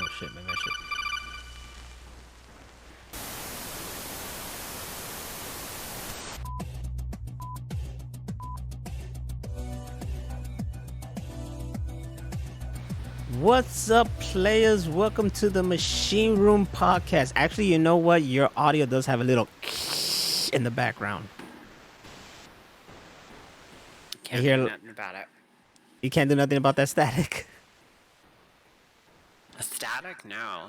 Oh shit, maybe I should. What's up, players? Welcome to the Machine Room Podcast. Actually, you know what? Your audio does have a little in the background. Can't do nothing about it. You can't do nothing about that static. A static? No.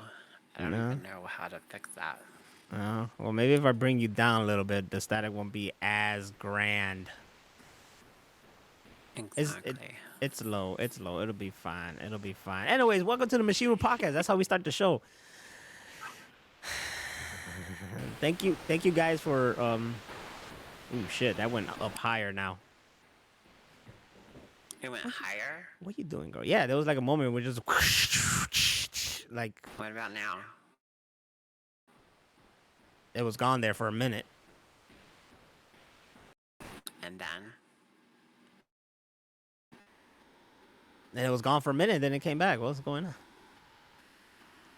I don't even know how to fix that. Oh, well, maybe if I bring you down a little bit, the static won't be as grand. Exactly. It's low. It's low. It'll be fine. It'll be fine. Anyways, welcome to the Machine Room Podcast. That's how we start the show. Thank you guys for Ooh, shit, that went up higher now. It went higher? What are you doing, girl? Yeah, there was like a moment where just like. What about now? It was gone there for a minute. And then? And it was gone for a minute, then it came back. What's going on?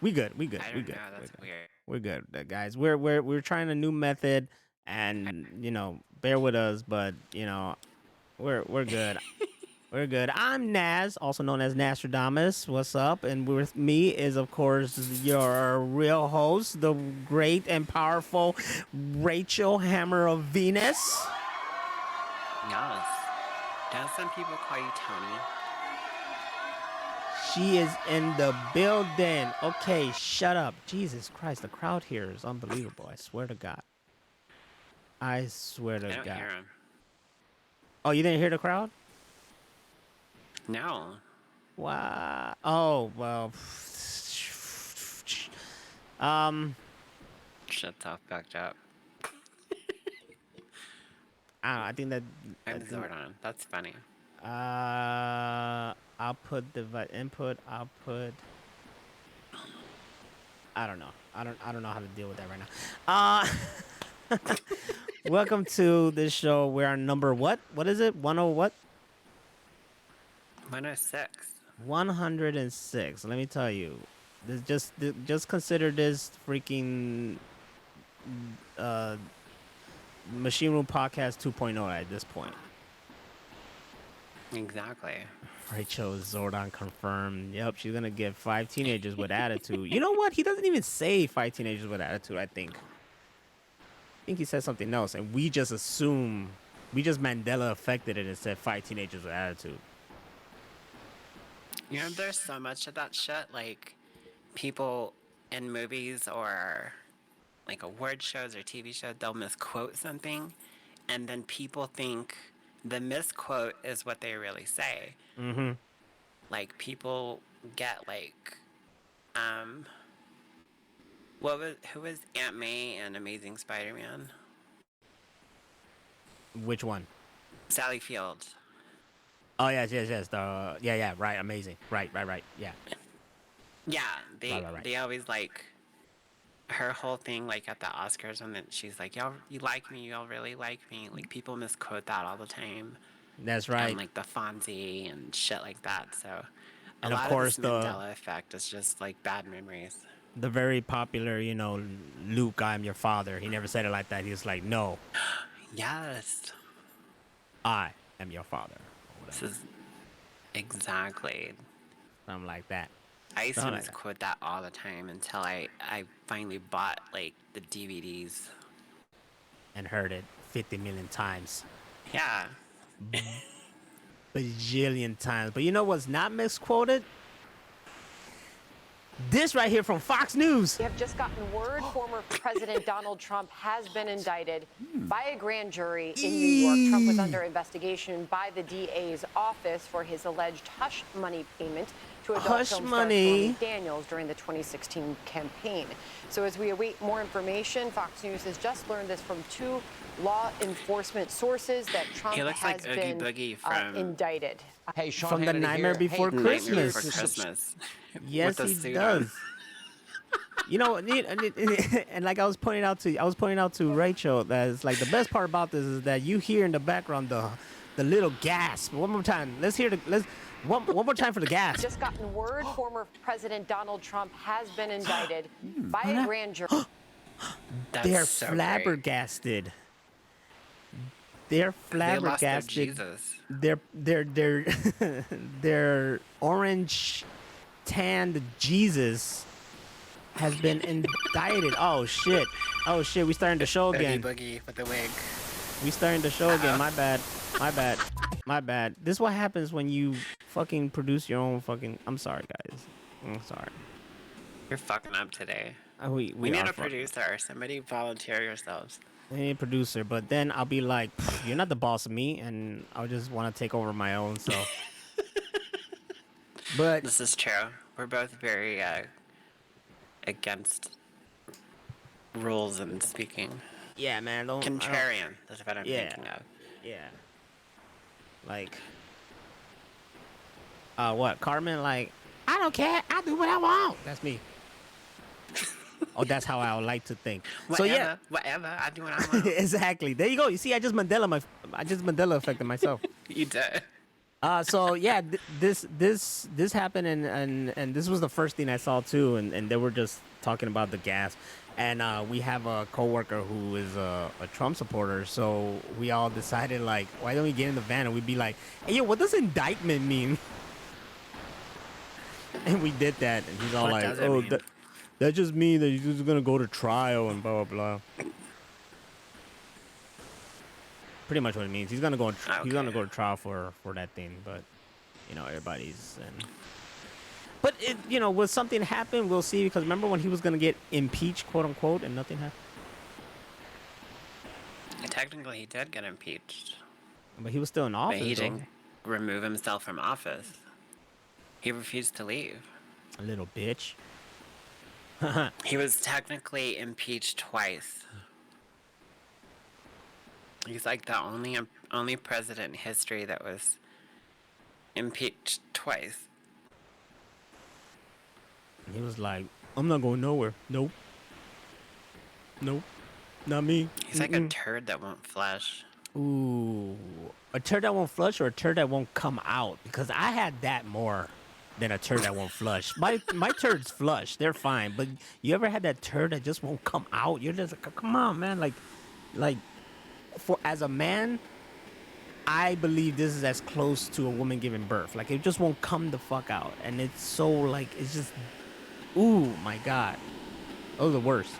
We good. I don't know. That's weird. We're good, guys. We're trying a new method, and bear with us, but we're good. We're good. I'm Naz, also known as Nostradamus. What's up? And with me is, of course, your real host, the great and powerful Rachel Hammer of Venus. Yes. Don't some people call you Tony? She is in the building. Okay, shut up. Jesus Christ, the crowd here is unbelievable. I swear to God. I swear to God. I don't hear him. Oh, you didn't hear the crowd? No. Wow. Oh, well. Shut the fuck up. I don't know. I think that. I'm Zordon. That's funny. Output device input output. I don't know. I don't know how to deal with that right now. Welcome to this show. We're on number what? What is it? 10 what? 106. 106. Let me tell you. Just consider this freaking Machine Room Podcast 2.0 at this point. Exactly. Rachel Zordon confirmed. Yep, she's gonna get 5 teenagers with attitude. You know what? He doesn't even say 5 teenagers with attitude. I think he said something else, and we just assume, we just Mandela affected it and said 5 teenagers with attitude. You know, there's so much of that shit, like people in movies or like award shows or TV shows, they'll misquote something, and then people think the misquote is what they really say. Mm-hmm. Like people get like, who was Aunt May in Amazing Spider-Man? Which one? Sally Field. Oh yes. Yeah. Right. Amazing. Right. Yeah. Yeah. Right. They always like her whole thing, like at the Oscars, when she's like, "Y'all, you like me? Y'all really like me?" Like people misquote that all the time. That's right. And like the Fonzie and shit like that. So And a of lot course of this Mandela effect is just like bad memories. The very popular, Luke, I'm your father. He never said it like that. He was like, no. Yes. I am your father. This is exactly. Something like that. I used to misquote that all the time until I finally bought like the DVDs. And heard it 50 million times. Yeah. Bajillion times. But you know what's not misquoted? This right here from Fox News. We have just gotten word former President Donald Trump has been indicted by a grand jury in New York. Trump was under investigation by the DA's office for his alleged hush money payment to adult film star Stormy Daniels during the 2016 campaign. So as we await more information, Fox News has just learned this from 2 law enforcement sources that Trump has been indicted. Hey, Sean from the Nightmare Before Christmas. Nightmare Before Christmas. Yes, he does. And like I was pointing out to Rachel, that it's like the best part about this is that you hear in the background the little gasp. One more time. Let's hear One more time for the gas. Just gotten word former President Donald Trump has been indicted by a grand jury. That's They're so great. flabbergasted. They're They lost their flabbergasted. Jesus. Their orange tanned Jesus has been indicted. Oh shit. Oh shit. We starting the show Boogie again. Boogie with the wig. We starting the show again. My bad. My bad. My bad. This is what happens when you fucking produce your own fucking. I'm sorry, guys. I'm sorry. You're fucking up today. We need are a producer. Somebody volunteer yourselves. I need a producer, but then I'll be like, you're not the boss of me, and I'll just want to take over my own self. But This is true. We're both very against rules and speaking. yeah, man, don't. Contrarian. That's what I'm Yeah. thinking of. Yeah. Like, what? Carmen, like, I don't care. I do what I want. That's me. Oh, that's how I would like to think. Whatever, So yeah, whatever. I do what I want. exactly. There you go. You see, I just Mandela affected myself. You did. So yeah, this happened, and this was the first thing I saw too, and they were just talking about the gas, and we have a coworker who is a Trump supporter, so we all decided like, why don't we get in the van and we'd be like, hey, yo, what does indictment mean? And we did that, and he's all What like, does it oh, mean? that just means that you're just gonna go to trial and blah blah blah. Pretty much what it means. He's gonna go. He's gonna go to trial for that thing, but you know everybody's. But it, you know, will something happen? We'll see. Because remember when he was gonna get impeached, quote unquote, and nothing happened. Technically, he did get impeached. But he was still in office. But he though. didn't remove himself from office. He refused to leave. A little bitch. He was technically impeached twice. He's like the only president in history that was impeached twice. And he was like, "I'm not going nowhere. Nope. Nope. Not me." He's like a turd that won't flush. Ooh, a turd that won't flush or a turd that won't come out? Because I had that more than a turd that won't flush. My turds flush, they're fine. But you ever had that turd that just won't come out? You're just like, come on, man. Like, for as a man, I believe this is as close to a woman giving birth. Like, it just won't come the fuck out, and it's so like it's just, ooh, my god, those are the worst.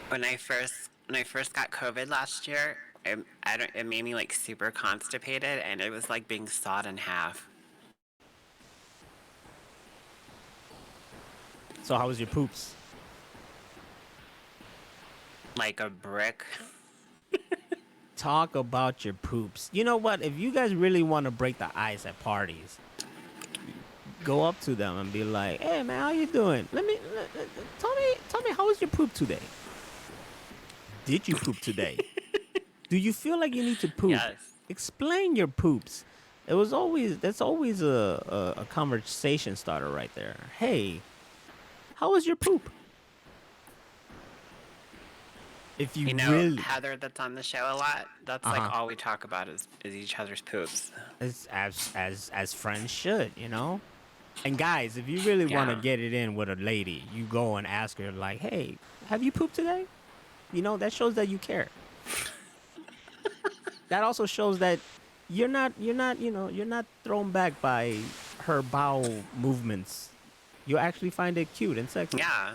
When I first got COVID last year, it made me like super constipated, and it was like being sawed in half. So how was your poops? Like a brick. Talk about your poops. You know what? If you guys really want to break the ice at parties, go up to them and be like, "Hey, man, how you doing? Tell me, how was your poop today? Did you poop today? Do you feel like you need to poop? Yes. Explain your poops." That's always a conversation starter right there. Hey, how was your poop? If you, You know, really, Heather, that's on the show a lot. That's like all we talk about is each other's poops. as friends should, you know. And guys, if you really want to Yeah. get it in with a lady, you go and ask her like, "Hey, have you pooped today?" You know, that shows that you care. That also shows that you're not thrown back by her bowel movements. You actually find it cute and sexy. Yeah.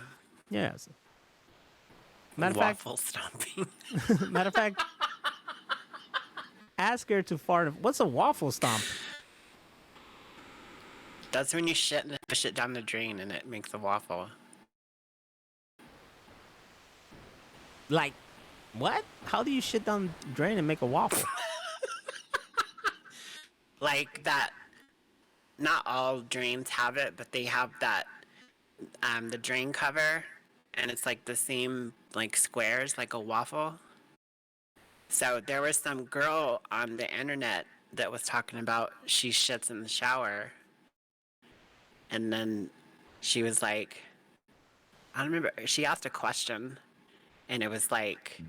Yes. Matter of Waffle stomping. fact, matter of fact, ask her to fart. What's a waffle stomp? That's when you shit and push it down the drain and it makes a waffle. Like, what? How do you shit down the drain and make a waffle? Like that. Not all drains have it, but they have that. The drain cover, and it's like the same like squares, like a waffle. So there was some girl on the internet that was talking about she shits in the shower, and then she was like, I don't remember. She asked a question, and it was like,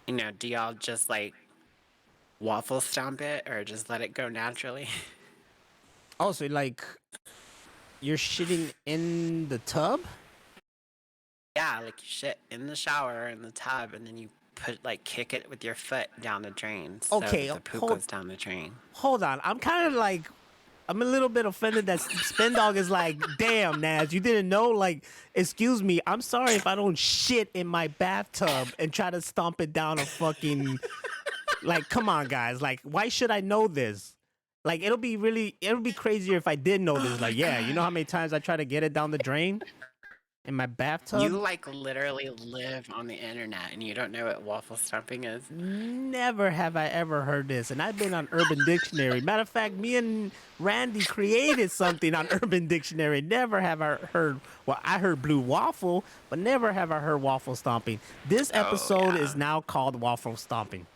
you know, do y'all just like waffle stomp it or just let it go naturally? Also, like you're shitting in the tub? Yeah, like you shit in the shower in the tub, and then you kick it with your foot down the drain so Okay, that the poop goes down the drain. hold on. I'm kind of like, I'm a little bit offended that Spin Dog is like, damn, Naz, you didn't know? Like, excuse me, I'm sorry if I don't shit in my bathtub and try to stomp it down a fucking, like, come on, guys. Like, why should I know this? Like, it'll be crazier if I did know this. Like, yeah, you know how many times I try to get it down the drain in my bathtub? You literally live on the internet and you don't know what waffle stomping is? Never have I ever heard this. And I've been on Urban Dictionary. Matter of fact, me and Randy created something on Urban Dictionary. Never have I heard, well, I heard blue waffle, but never have I heard waffle stomping. This episode is now called Waffle Stomping.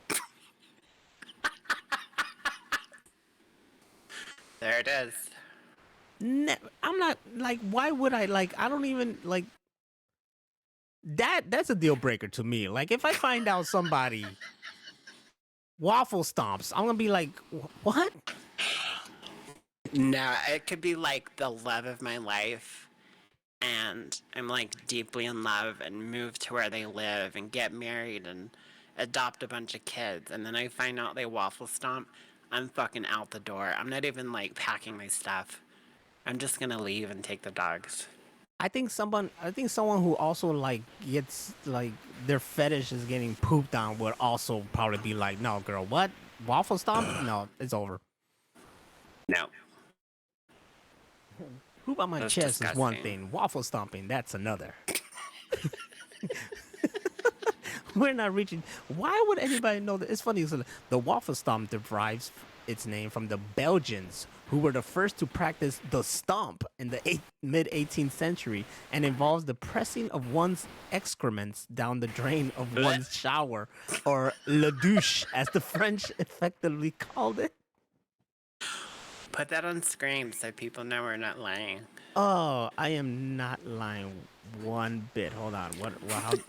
There it is. I'm not, like, why would I, like, I don't even, like, that's a deal breaker to me. Like, if I find out somebody waffle stomps, I'm gonna be like, what? No, it could be like the love of my life, and I'm like deeply in love and move to where they live and get married and adopt a bunch of kids, and then I find out they waffle stomp. I'm fucking out the door. I'm not even like packing my stuff. I'm just gonna leave and take the dogs. I think someone who also like gets like their fetish is getting pooped on would also probably be like, no, girl, what? Waffle stomp? No, it's over. No. Poop on my That's chest is one disgusting. thing. Waffle stomping, that's another. We're not reaching. Why would anybody know that? It's funny. So the waffle stomp derives its name from the Belgians, who were the first to practice the stomp in the mid 18th century, and involves the pressing of one's excrements down the drain of one's shower, or la douche, as the French effectively called it. Put that on screen so people know we're not lying. Oh, I am not lying one bit. Hold on.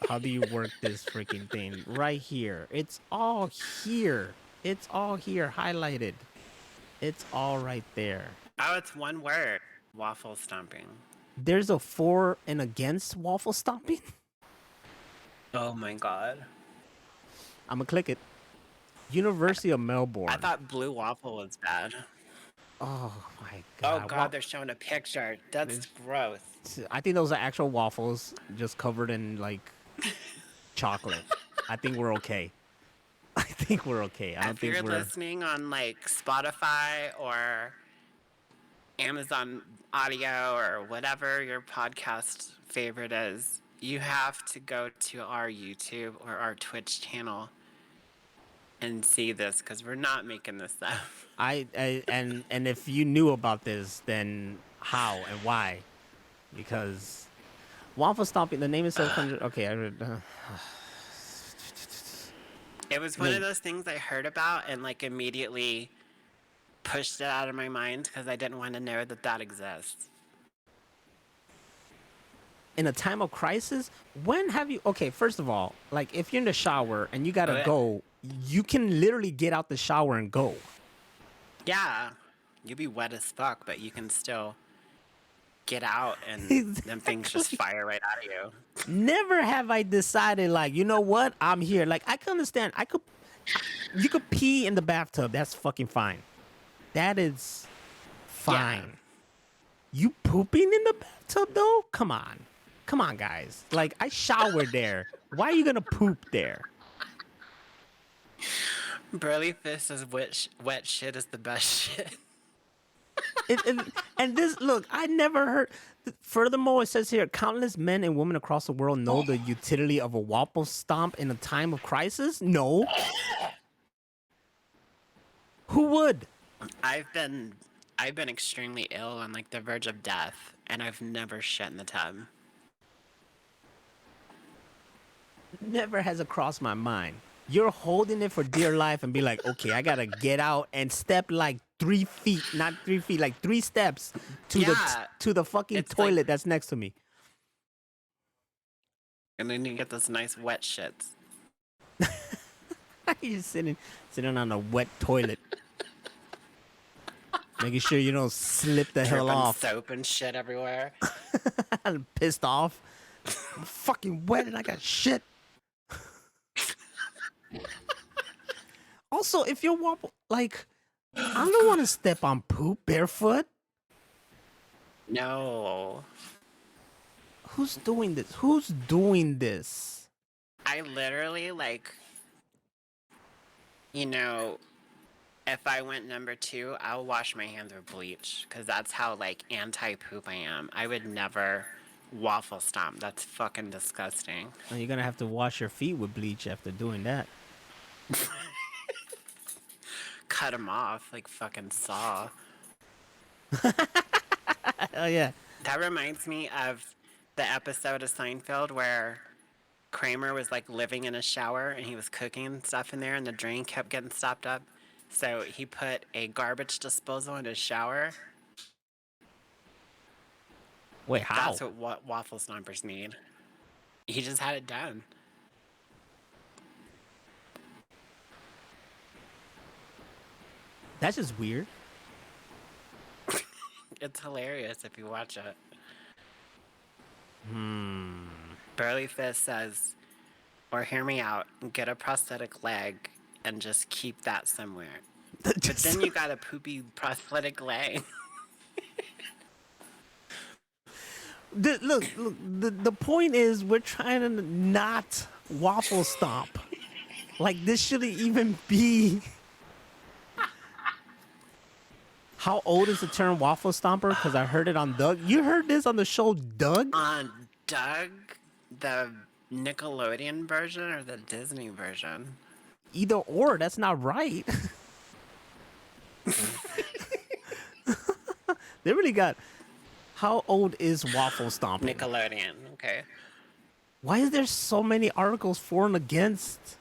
How do you work this freaking thing? Right here. It's all here. It's all here highlighted. It's all right there. Oh, it's one word. Waffle stomping. There's a for and against waffle stomping. Oh my god. I'm gonna click it. University of Melbourne. I thought blue waffle was bad. Oh my god. Oh god, they're showing a picture. That's gross. I think those are actual waffles just covered in like chocolate. I think we're okay. I think we're okay. I don't If think you're we're listening on like Spotify or Amazon Audio or whatever your podcast favorite is, you have to go to our YouTube or our Twitch channel and see this because we're not making this up. and if you knew about this, then how and why? Because waffle stomping, the name is 700. Okay, I read. It was one of those things I heard about and like immediately pushed it out of my mind because I didn't want to know that that exists. In a time of crisis, when have you? Okay, first of all, like if you're in the shower and you gotta go, you can literally get out the shower and go. Yeah, you'll be wet as fuck, but you can still get out and them things just fire right out of you. Never have I decided, like, you know what? I'm here. Like, I can understand. You could pee in the bathtub. That's fucking fine. That is fine. Yeah. You pooping in the bathtub, though? Come on. Come on, guys. Like, I showered there. Why are you going to poop there? Burly Fist says wet shit is the best shit. And this, look, I never heard. Furthermore, it says here, countless men and women across the world know the utility of a waffle stomp in a time of crisis. No. Who would? I've been extremely ill on like the verge of death, and I've never shit in the tub. Never has it crossed my mind. You're holding it for dear life and be like, okay, I gotta get out and step like 3 feet, not 3 feet, like 3 steps to the fucking toilet like, that's next to me. And then you get this nice wet shit. You're just sitting on a wet toilet. Making sure you don't slip the hell Dripping off. soap and shit everywhere. I'm pissed off. I'm fucking wet and I got shit. Also, if you're like, I don't want to step on poop barefoot. No. Who's doing this? Who's doing this? I literally, like, you know, if I went number 2, I'll wash my hands with bleach. Because that's how, like, anti-poop I am. I would never waffle stomp. That's fucking disgusting. And you're gonna have to wash your feet with bleach after doing that. Cut them off like fucking Saw. Oh yeah. That reminds me of the episode of Seinfeld where Kramer was like living in a shower and he was cooking stuff in there and the drain kept getting stopped up. So he put a garbage disposal in his shower. Wait, how? That's what waffle stompers need. He just had it done. That's just weird. It's hilarious if you watch it. Burly Fist says, or hear me out, get a prosthetic leg and just keep that somewhere. But then you got a poopy prosthetic leg. Look, the point is we're trying to not waffle stomp. Like, this shouldn't even be. How old is the term waffle stomper? Because I heard it on Doug. You heard this on the show Doug? On Doug, the Nickelodeon version or the Disney version? Either or, that's not right. They really got. How old is waffle stomping? Nickelodeon, okay. Why is there so many articles for and against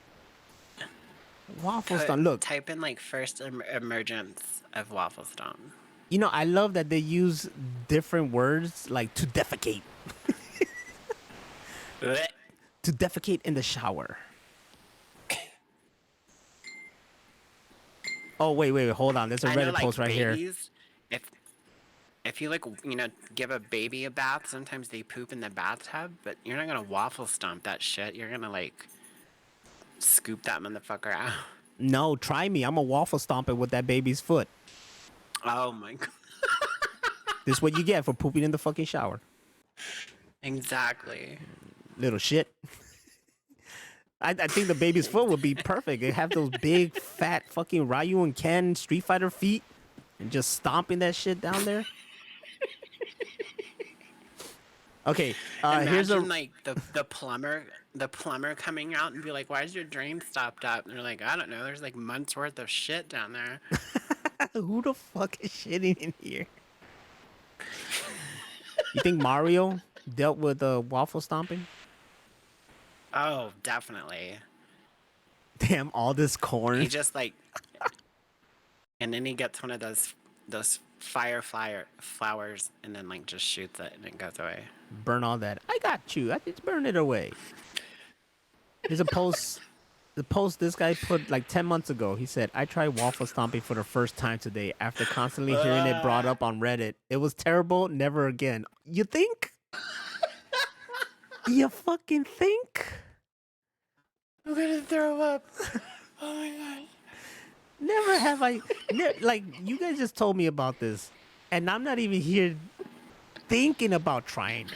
waffle stomp? Look, Type in like first emergence of waffle stomp. you know, I love that they use different words like to defecate. Blech. To defecate in the shower. Oh, wait, hold on. There's a I know, Reddit like, post right here. babies, If you, like, you know, give a baby a bath, sometimes they poop in the bathtub, but you're not gonna waffle stomp that shit. You're gonna, like, scoop that motherfucker out. No, try me. I'm a waffle stomp it with that baby's foot. Oh my god. This is what you get for pooping in the fucking shower. Exactly. Little shit. I think the baby's foot would be perfect. They have those big, fat fucking Ryu and Ken Street Fighter feet and just stomping that shit down there. Okay, here's a... Imagine, like, the plumber coming out and be like, why is your drain stopped up? And they're like, I don't know, there's like months worth of shit down there. Who the fuck is shitting in here? You think Mario dealt with waffle stomping? Oh, definitely. Damn, all this corn. He just, like, and then he gets one of those fire flowers and then, like, just shoots it and it goes away. Burn all that. I got you. I just burn it away. There's a post. The post this guy put like 10 months ago. He said, I tried waffle stomping for the first time today after constantly hearing it brought up on Reddit. It was terrible. Never again. You think? You fucking think? I'm gonna throw up. Oh my god. Never have I. Like, you guys just told me about this. And I'm not even here thinking about trying it.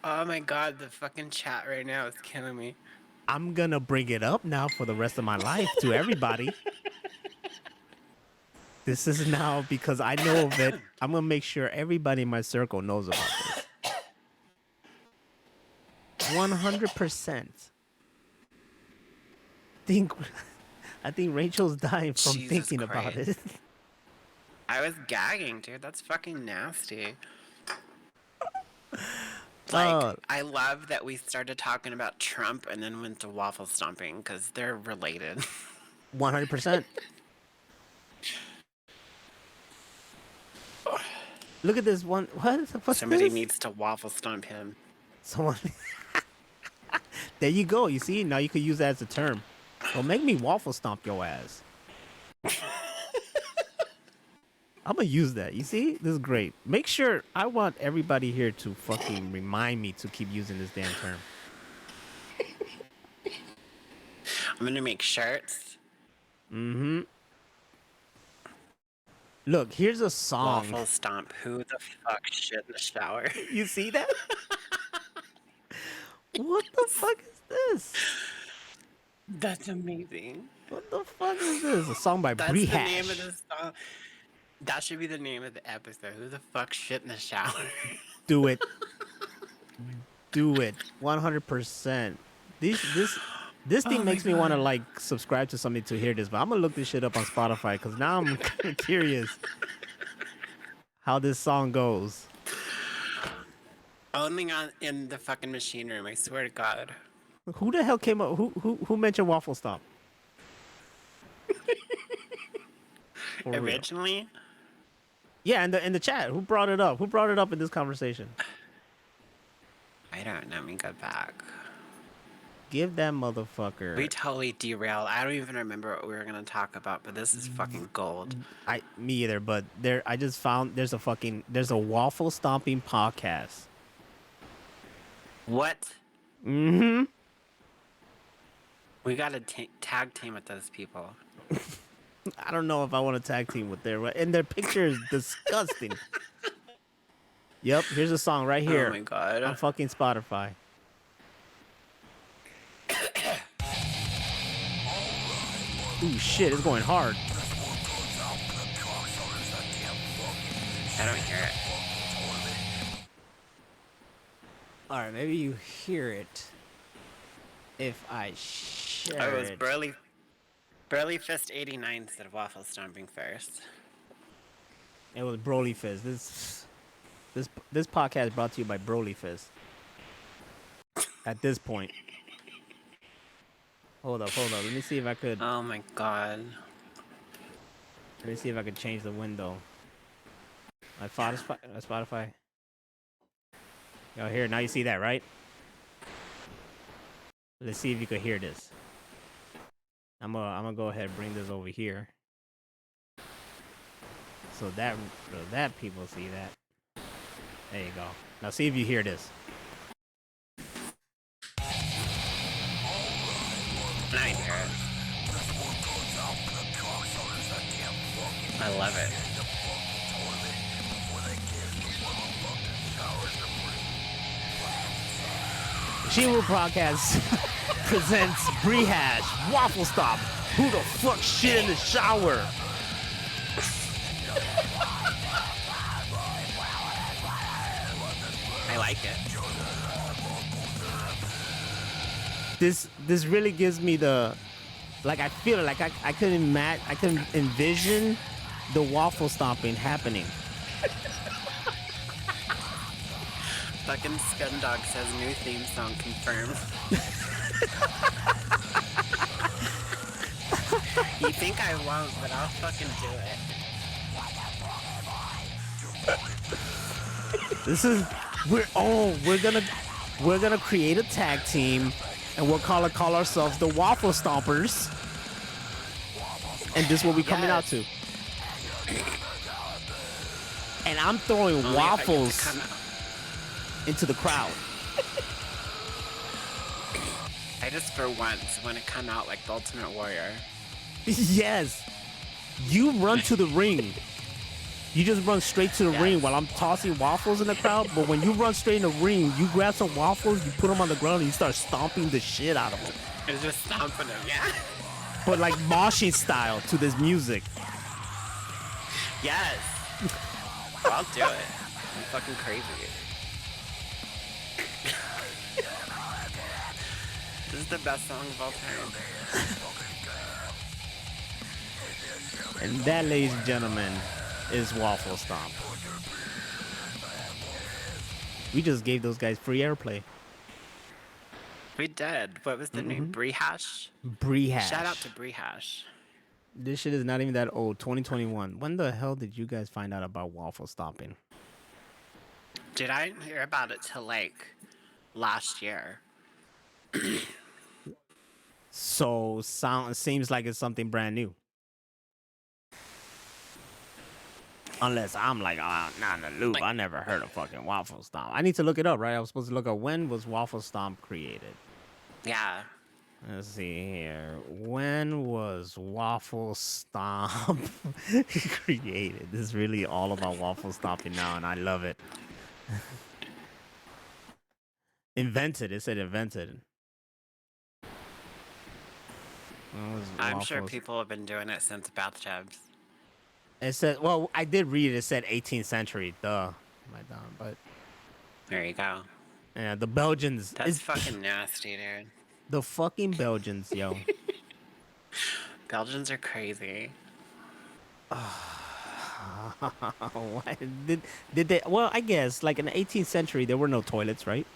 Oh my god, the fucking chat right now is killing me. I'm gonna bring it up now for the rest of my life to everybody. This is now because I know of it. I'm gonna make sure everybody in my circle knows about this. 100%. I think Rachel's dying from Jesus thinking about Christ. it. I was gagging, dude. That's fucking nasty. Like, I love that we started talking about Trump and then went to waffle stomping because they're related. 100%. Look at this one. What's Somebody this? needs to waffle stomp him. Someone. There you go. You see, now you could use that as a term. Well, make me waffle stomp your ass. I'm gonna use that. You see, this is great. Make sure I want everybody here to fucking remind me to keep using this damn term. I'm gonna make shirts. Mm-hmm. Look, here's a song. Waffle stomp. Who the fuck shit in the shower? You see that? What the fuck is this? That's amazing. What the fuck is this? A song by That's Bree the name of Hash. the song. That should be the name of the episode. Who the fuck shit in the shower? Do it. Do it. 100%. This thing makes me want to like subscribe to something to hear this, but I'm gonna look this shit up on Spotify because now I'm kind of curious how this song goes. Only in the fucking machine room. I swear to God. Who the hell came up? Who mentioned Waffle Stop? For real. Originally, Yeah, in the chat. Who brought it up? Who brought it up in this conversation? I don't know. Let me go back. Give that motherfucker. We totally derailed. I don't even remember what we were gonna talk about, but this is fucking gold. Me either, but I just found there's a waffle stomping podcast. What? Mm-hmm. We gotta tag team with those people. I don't know if I want to tag team with and their picture is disgusting. Yep, here's a song right here. Oh my God. On fucking Spotify. Ooh, shit, it's going hard. I don't hear it. All right, maybe you hear it if I share Oh, it was it. Burly Fist 89 instead of Waffle Stomping first. It was Broly Fizz. This podcast brought to you by Broly Fizz. At this point. Hold up. Let me see if I could. Oh my God. Let me see if I could change the window. My Spotify. Yo, here, now you see that, right? Let's see if you could hear this. I'm gonna go ahead and bring this over here. So that people see that. There you go. Now see if you hear this. I hear it. I love it. Shiwu Podcast presents Bree Hash Waffle Stop. Who the fuck shit in the shower? I like it. This really gives me the, like, I feel like I couldn't envision the waffle stomping happening. Fucking Scundog says new theme song confirmed. You think I won't, but I'll fucking do it. This is we're gonna create a tag team, and we'll call ourselves the Waffle Stompers, and this will be coming out to. And I'm throwing Only if I get to waffles come out. into the crowd. I just for once want to come out like the Ultimate Warrior. Yes, you run to the ring. You just run straight to the ring while I'm tossing waffles in the crowd. But when you run straight in the ring, you grab some waffles, you put them on the ground, and you start stomping the shit out of them. It's just stomping them, yeah. But like moshing style to this music. Yes. I'll do it. I'm fucking crazy. This is the best song of all time. And that, ladies and gentlemen, is Waffle Stomp. We just gave those guys free airplay. We did. What was the name? Bree Hash? Bree Hash. Shout out to Bree Hash. This shit is not even that old. 2021. When the hell did you guys find out about waffle stomping? Did I hear about it till like last year? So seems like it's something brand new. Unless I'm like, oh, not in the loop. Like, I never heard of fucking Waffle Stomp. I need to look it up, right? I was supposed to look up when was Waffle Stomp created. yeah. Let's see here. When was Waffle Stomp created? This is really all about waffle stomping now, and I love it. Invented. It said invented. When was I'm sure waffles- people have been doing it since bathtubs. It said, well, I did read it. It said 18th century. Duh. My dumb. But There you go. yeah, the Belgians. That's fucking nasty, dude. The fucking Belgians, yo. Belgians are crazy. Why did they? Well, I guess like in the 18th century there were no toilets, right?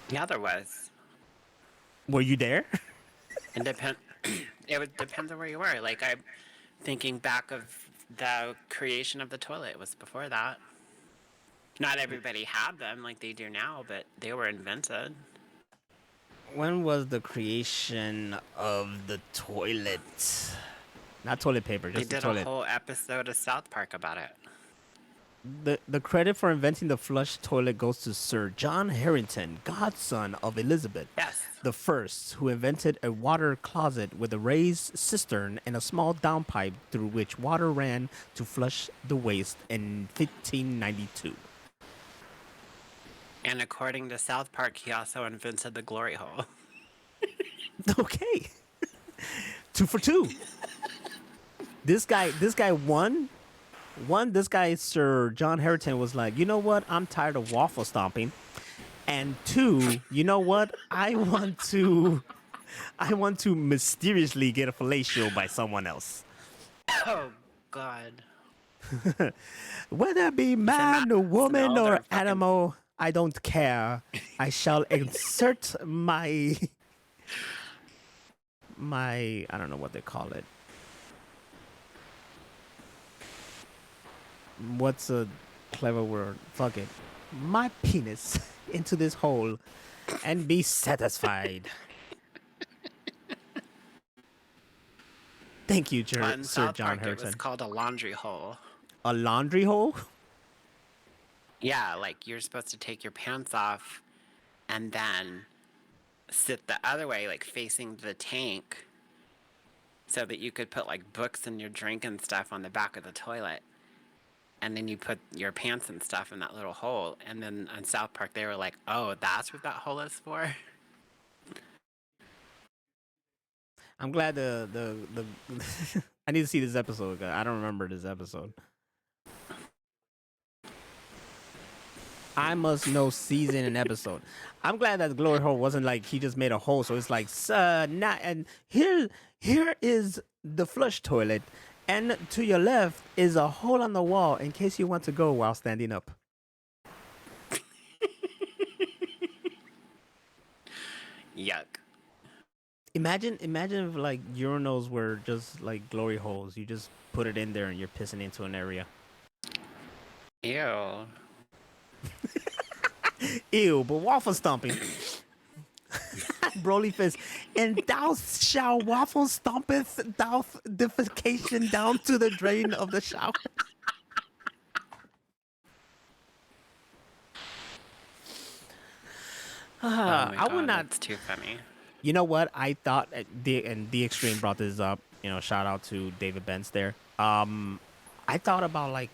Yeah, there was. Were you there? And it would depend on where you were. Like, I'm thinking back of the creation of the toilet. It was before that. Not everybody had them like they do now, but they were invented. When was the creation of the toilet? Not toilet paper, They just the did toilet. a whole episode of South Park about it. The credit for inventing the flush toilet goes to Sir John Harrington, godson of Elizabeth Yes. the First, who invented a water closet with a raised cistern and a small downpipe through which water ran to flush the waste in 1592. And according to South Park, he also invented the glory hole. Okay. 2 for 2. This guy won. This guy, Sir John Harrington, was like, you know what? I'm tired of waffle stomping. And 2, you know what? I want to mysteriously get a fellatio by someone else. Oh, God. Whether it be man or woman smell or their fucking- animal, I don't care. I shall insert my I don't know what they call it. What's a clever word? Fuck it. My penis into this hole and be satisfied. Thank you, On Sir South John Park, it Harrington. was called a laundry hole. A laundry hole? Yeah, like you're supposed to take your pants off and then sit the other way, like facing the tank, so that you could put like books and your drink and stuff on the back of the toilet. And then you put your pants and stuff in that little hole. And then on South Park, they were like, oh, that's what that hole is for? I'm glad the I need to see this episode. I don't remember this episode. I must know season and episode. I'm glad that the glory hole wasn't like he just made a hole, so it's like not. And here is the flush toilet, and to your left is a hole on the wall in case you want to go while standing up. Yuck. Imagine if like urinals were just like glory holes. You just put it in there and you're pissing into an area. Ew. Ew, but waffle stomping. Broly fist. And thou shall waffle stompeth thou defecation down to the drain of the shower. Oh my I would God, not. That's too funny. You know what? I thought the Extreme brought this up. You know, shout out to David Benz there. I thought about like,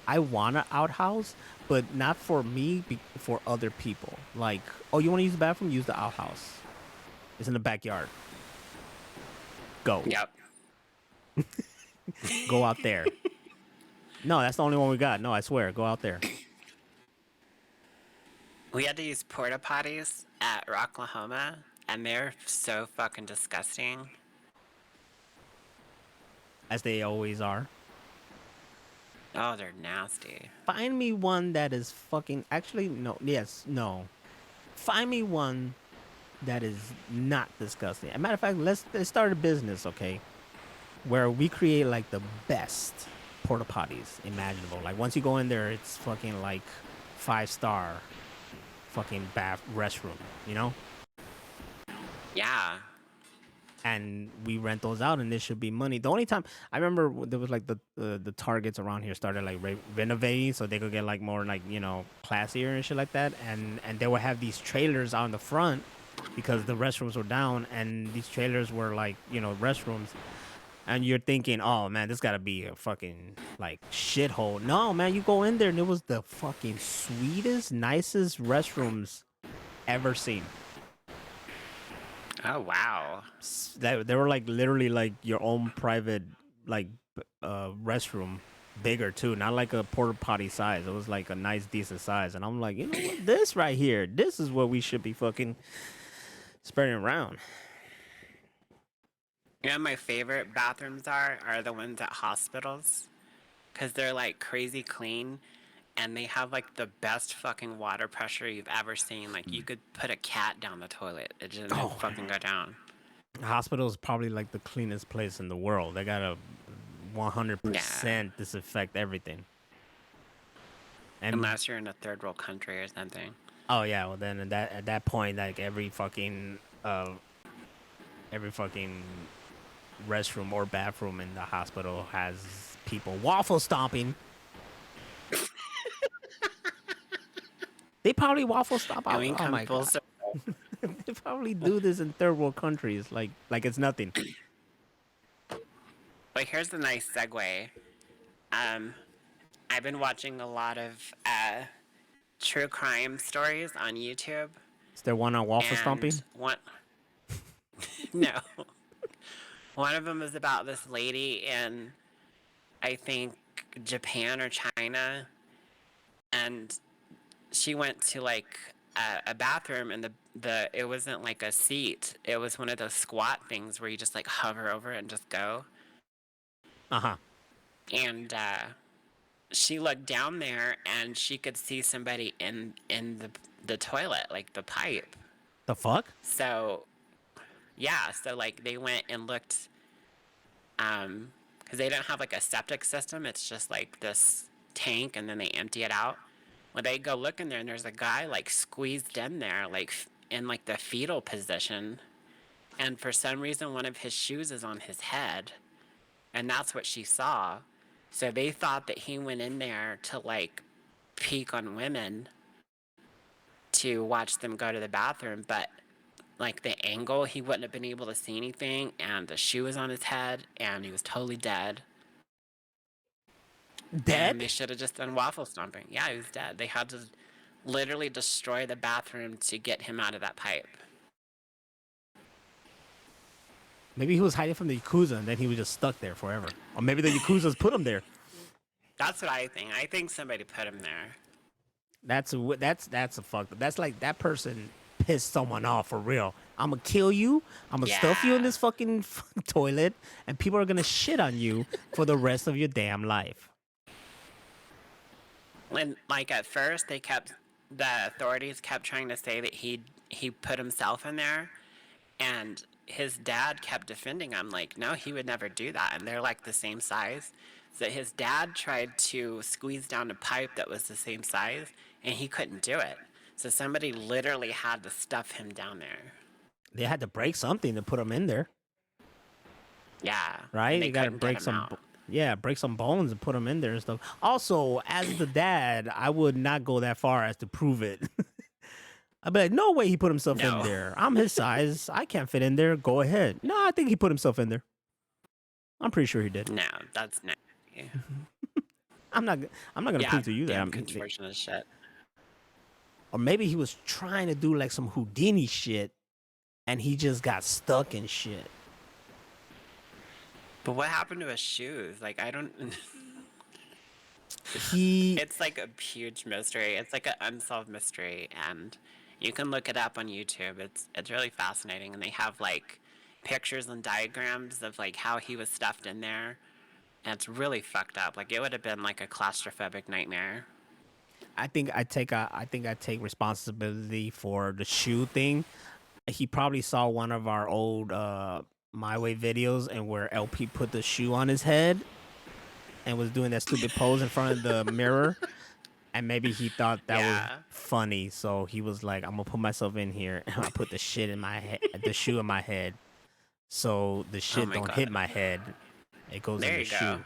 I want an outhouse, but not for me, for other people. Like, oh, you want to use the bathroom? Use the outhouse. It's in the backyard. Go. Yep. Go out there. No, that's the only one we got. No, I swear. Go out there. We had to use porta potties at Rocklahoma, and they're so fucking disgusting. As they always are. Oh, they're nasty. Find me one that is fucking... Actually, no. Yes, no. Find me one that is not disgusting. As a matter of fact, let's start a business, okay? Where we create, like, the best porta potties imaginable. Like, once you go in there, it's fucking, like, 5-star fucking bath restroom, you know? Yeah. and we rent those out, and there should be money. The only time I remember there was like the Targets around here started like renovating so they could get like more like classier and shit like that, and they would have these trailers on the front because the restrooms were down, and these trailers were like restrooms, and you're thinking, oh man, this gotta be a fucking like shithole. No man, you go in there and it was the fucking sweetest, nicest restrooms ever seen. Oh wow. They were like literally like your own private like restroom, bigger too, not like a porta potty size. It was like a nice decent size, and I'm like, you know what, this right here, this is what we should be fucking spreading around. You know, my favorite bathrooms are the ones at hospitals, because they're like crazy clean, and they have like the best fucking water pressure you've ever seen. Like you could put a cat down the toilet, it just Oh, fucking go down. Hospital is probably like the cleanest place in the world. They gotta 100% disinfect everything. And unless you're in a third world country or something. oh yeah, well then at that point, like every fucking restroom or bathroom in the hospital has people waffle stomping. They probably waffle stomp out. And we Oh come my full god. circle. They probably do this in third world countries like it's nothing. But here's the nice segue. I've been watching a lot of true crime stories on YouTube. Is there one on waffle stomping? No. One of them is about this lady in, I think, Japan or China, and she went to like a bathroom, and the it wasn't like a seat. It was one of those squat things where you just like hover over it and just go. Uh-huh. And she looked down there, and she could see somebody in the toilet, like the pipe. The fuck? So, yeah, so like they went and looked, because they don't have like a septic system. It's just like this tank, and then they empty it out. Well, they go look in there, and there's a guy like squeezed in there, like in like the fetal position, and for some reason one of his shoes is on his head, and that's what she saw. So they thought that he went in there to like peek on women to watch them go to the bathroom, but like the angle, he wouldn't have been able to see anything, and the shoe was on his head, and he was totally dead. Dead? And they should have just done waffle stomping. Yeah, he was dead. They had to literally destroy the bathroom to get him out of that pipe. Maybe he was hiding from the Yakuza and then he was just stuck there forever. Or maybe the Yakuzas put him there. That's what I think. I think somebody put him there. That's a fuck. That's like that person pissed someone off for real. I'm gonna kill you. I'm gonna stuff you in this fucking toilet, and people are gonna shit on you for the rest of your damn life. And like at first, the authorities kept trying to say that he put himself in there, and his dad kept defending him, like, no, he would never do that. And they're like the same size. So his dad tried to squeeze down a pipe that was the same size, and he couldn't do it. So somebody literally had to stuff him down there. They had to break something to put him in there. Yeah. Right? You gotta break some break some bones and put him in there and stuff. Also, as the dad, I would not go that far as to prove it. I'd be like, no way he put himself in there. I'm his size. I can't fit in there. Go ahead. No, I think he put himself in there. I'm pretty sure he did. No, that's not. I'm not gonna prove to you that I'm contortion as shit. Or maybe he was trying to do like some Houdini shit, and he just got stuck in shit. But what happened to his shoes? Like, I don't. It's like a huge mystery. It's like an unsolved mystery, and you can look it up on YouTube. It's really fascinating, and they have like pictures and diagrams of like how he was stuffed in there, and it's really fucked up. Like, it would have been like a claustrophobic nightmare. I think I take responsibility for the shoe thing. He probably saw one of our old My Way videos, and where LP put the shoe on his head and was doing that stupid pose in front of the mirror, and maybe he thought that was funny, so he was like, "I'm gonna put myself in here, and I put the shit in my head, the shoe in my head, so the shit my don't God. hit my head. It goes There in the you shoe. go.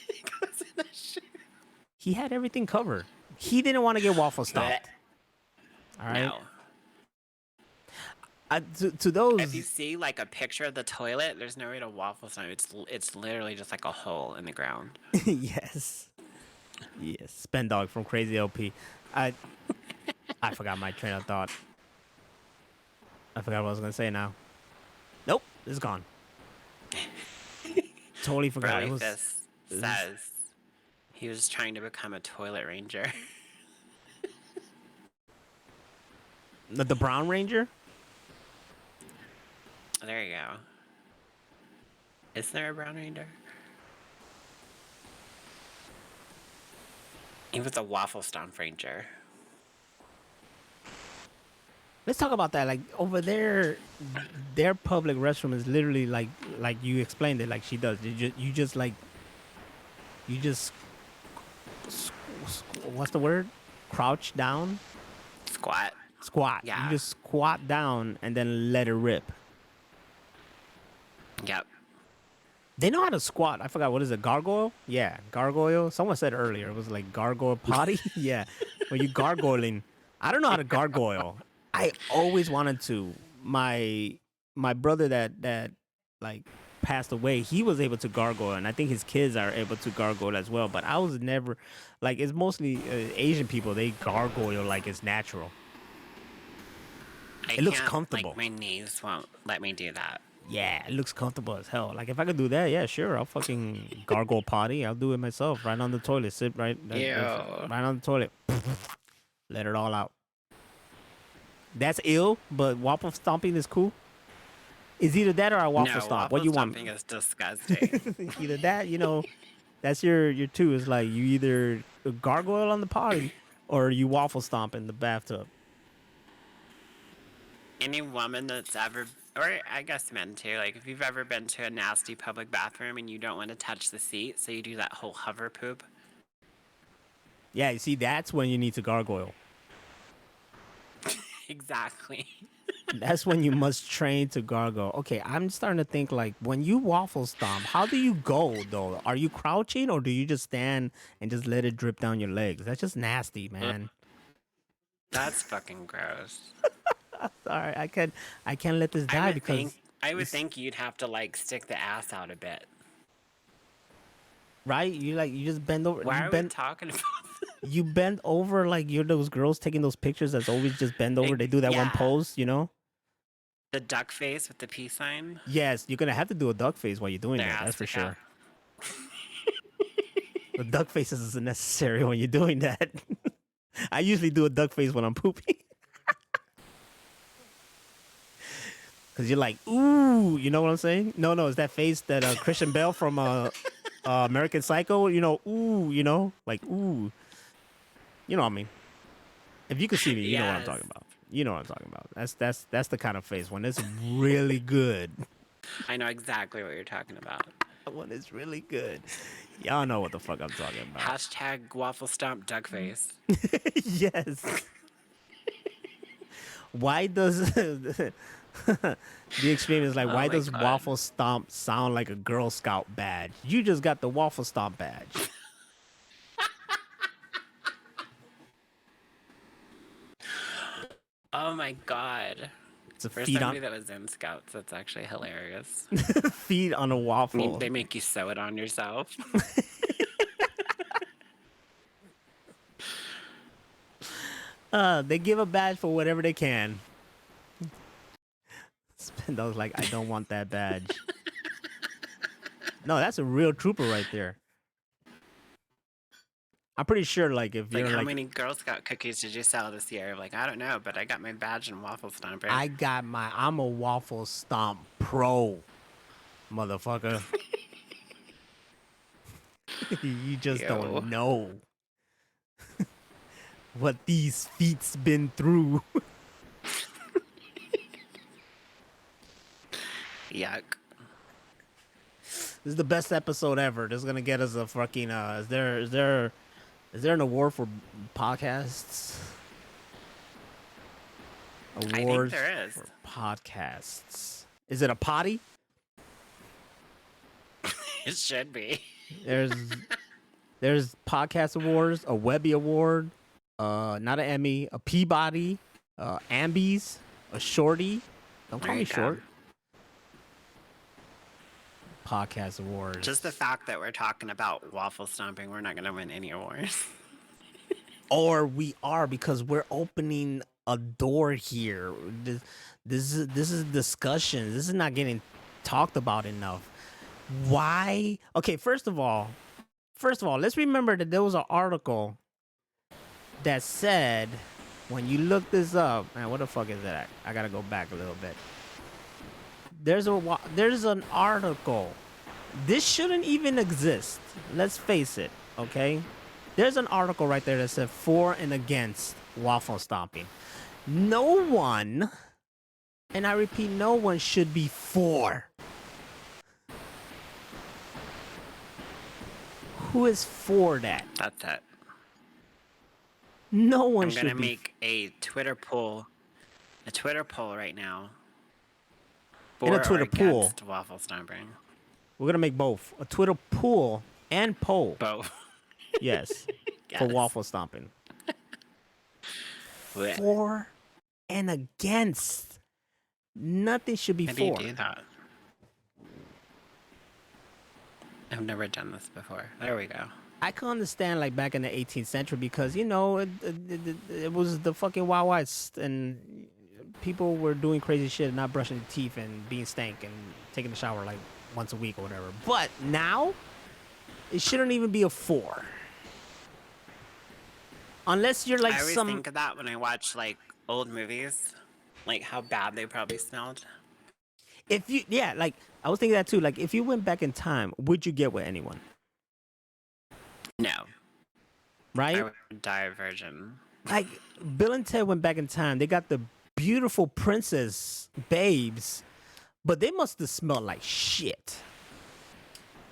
It goes in the shoe. He had everything covered. He didn't want to get waffle stomped. All right. No. To those. If you see like a picture of the toilet, there's no way to waffle stomp. It's literally just like a hole in the ground. Yes. Yes. Spend Dog from Crazy LP. I forgot my train of thought. I forgot what I was gonna say now. Nope, it's gone. Totally forgot. Broly It was Fist says he was trying to become a toilet ranger. the Brown Ranger. There you go. Is there a brown ranger? He was a waffle stomp ranger. Let's talk about that. Like over there, their public restroom is literally like you explained it. Like she does. You just what's the word? Crouch down. Squat. Squat. Yeah. You just squat down and then let it rip. Yep. They know how to squat. I forgot, what is it? Gargoyle? Yeah, gargoyle. Someone said earlier it was like gargoyle potty. Yeah, when you gargoyling. I don't know how to gargoyle. I always wanted to. My brother that like passed away, he was able to gargoyle, and I think his kids are able to gargoyle as well. But I was never like. It's mostly Asian people. They gargoyle like it's natural. It looks comfortable. Like, my knees won't let me do that. Yeah, it looks comfortable as hell. Like if I could do that, yeah, sure, I'll fucking gargle potty. I'll do it myself, right on the toilet. Sit right on the toilet. Let it all out. That's ill, but waffle stomping is cool. Is either that or a waffle stomp. What you want? Waffle stomping is disgusting. Either that, that's your two. Is like you either gargoyle on the potty or you waffle stomp in the bathtub. Any woman that's ever, or I guess men too, like if you've ever been to a nasty public bathroom and you don't want to touch the seat, so you do that whole hover poop. Yeah, you see, that's when you need to gargoyle. Exactly. That's when you must train to gargle. Okay, I'm starting to think like when you waffle stomp, how do you go though? Are you crouching or do you just stand and just let it drip down your legs? That's just nasty, man. That's fucking gross. Sorry, I can't let this die because I would think you'd have to like stick the ass out a bit. Right? You just bend over. Why are we talking about this? You bend over like you're those girls taking those pictures that's always just bend over. They do that one pose, The duck face with the peace sign? Yes, you're gonna have to do a duck face while you're doing that. That's for sure. The duck face is necessary when you're doing that. I usually do a duck face when I'm pooping. Because you're like, ooh, you know what I'm saying? No, it's that face that Christian Bale from American Psycho, ooh, like, ooh. You know what I mean? If you could see me, you know what I'm talking about. You know what I'm talking about. That's the kind of face when it's really good. I know exactly what you're talking about. When it's really good. Y'all know what the fuck I'm talking about. Hashtag waffle stomp duck face. Yes. Why does the extreme is like, why does God. waffle stomp sound like a Girl Scout badge? You just got the waffle stomp badge. Oh my god. It's a For feed somebody on that was in Scouts, that's actually hilarious. feed on a waffle. They make you sew it on yourself. They give a badge for whatever they can. Spendo's like, I don't want that badge. No, that's a real trooper right there. I'm pretty sure, like, if you're how like, many Girl Scout cookies did you sell this year? Like, I don't know, but I got my badge in waffle stomper. I'm a waffle stomp pro, motherfucker. You just don't know what these feet's been through. Yuck. This is the best episode ever. This is gonna get us a fucking. Is there an award for podcasts? I think there is. For podcasts. Is it a potty? It should be. There's podcast awards, a Webby Award, not an Emmy, a Peabody, Ambies, a Shorty. Don't call There me you go. short. Podcast awards. Just the fact that we're talking about waffle stomping, we're not going to win any awards. Or we are, because we're opening a door here. This is discussion. This is not getting talked about enough. Why? Okay, first of all, let's remember that there was an article that said, when you look this up, man, what the fuck is that? I gotta go back a little bit. There's an article. This shouldn't even exist. Let's face it, okay? There's an article right there that said for and against waffle stomping. No one, and I repeat, no one should be for. Who is for that? That's it. No one I'm should going to be. make a Twitter poll right now. In a For Twitter or poll. against waffle stomping. We're gonna make both a Twitter poll and poll. Both. Yes, for Yes. waffle stomping. Blech. For and against. Nothing should be How do you for. do that? I've never done this before. There we go. I can understand, like, back in the 18th century, because, you know, it was the fucking Wild West, and people were doing crazy shit and not brushing their teeth and being stank and taking a shower like once a week or whatever. But now, it shouldn't even be a 4. Unless you're like I always some. think of that when I watch like old movies, like how bad they probably smelled. If you, yeah, like, I was thinking that too. Like, if you went back in time, would you get with anyone? No, Right? I would die a virgin. Like, Bill and Ted went back in time. They got the beautiful princess babes, but they must have smelled like shit.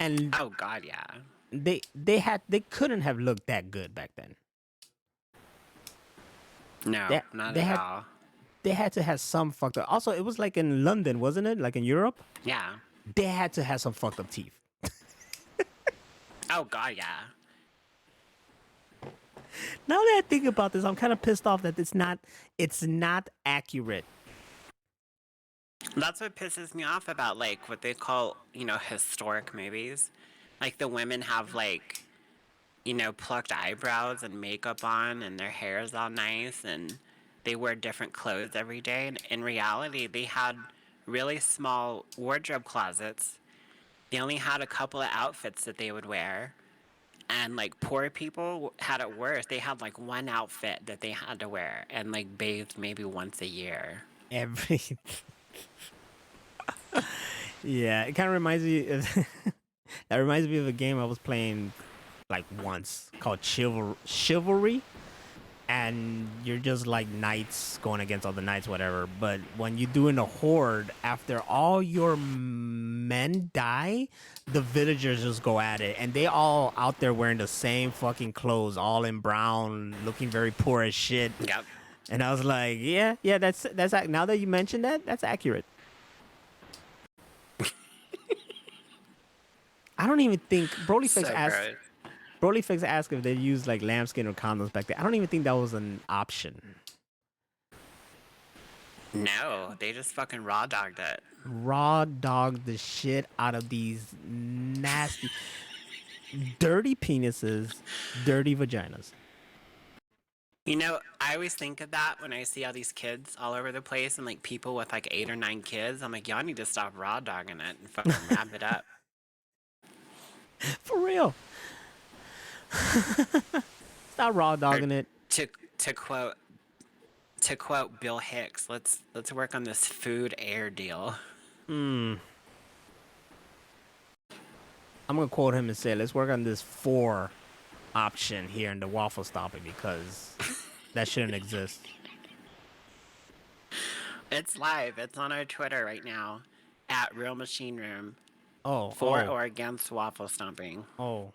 And Oh God, yeah. they couldn't have looked that good back then. No, They- not they at had- all. They had to have some fucked up. Also, it was like in London, wasn't it? Like in Europe, Yeah. they had to have some fucked up teeth. Oh God, yeah. Now that I think about this, I'm kind of pissed off that it's not accurate. That's what pisses me off about like what they call, historic movies. Like the women have like, plucked eyebrows and makeup on and their hair is all nice and they wear different clothes every day. And in reality, they had really small wardrobe closets. They only had a couple of outfits that they would wear. And like poor people had it worse. They had like one outfit that they had to wear and like bathed maybe once a year. Every. Yeah, it kind of reminds me of. That reminds me of a game I was playing like once called Chivalry. And you're just like knights going against other knights, whatever. But when you're doing a horde, after all your men die, the villagers just go at it. And they all out there wearing the same fucking clothes, all in brown, looking very poor as shit. Yep. And I was like, yeah, that's now that you mentioned that, that's accurate. I don't even think So gross. Brolyfix asked if they used like lambskin or condoms back then. I don't even think that was an option. No, they just fucking raw dogged it. Raw dog the shit out of these nasty, dirty penises, dirty vaginas. I always think of that when I see all these kids all over the place and like people with like 8 or 9 kids. I'm like, y'all need to stop raw dogging it and fucking wrap it up. For real. Stop raw dogging it. To quote Bill Hicks, let's work on this food air deal. I'm gonna quote him and say, let's work on this 4 option here in the waffle stomping, because that shouldn't exist. It's live. It's on our Twitter right now at Real Machine Room. Oh, For oh, or against waffle stomping. oh,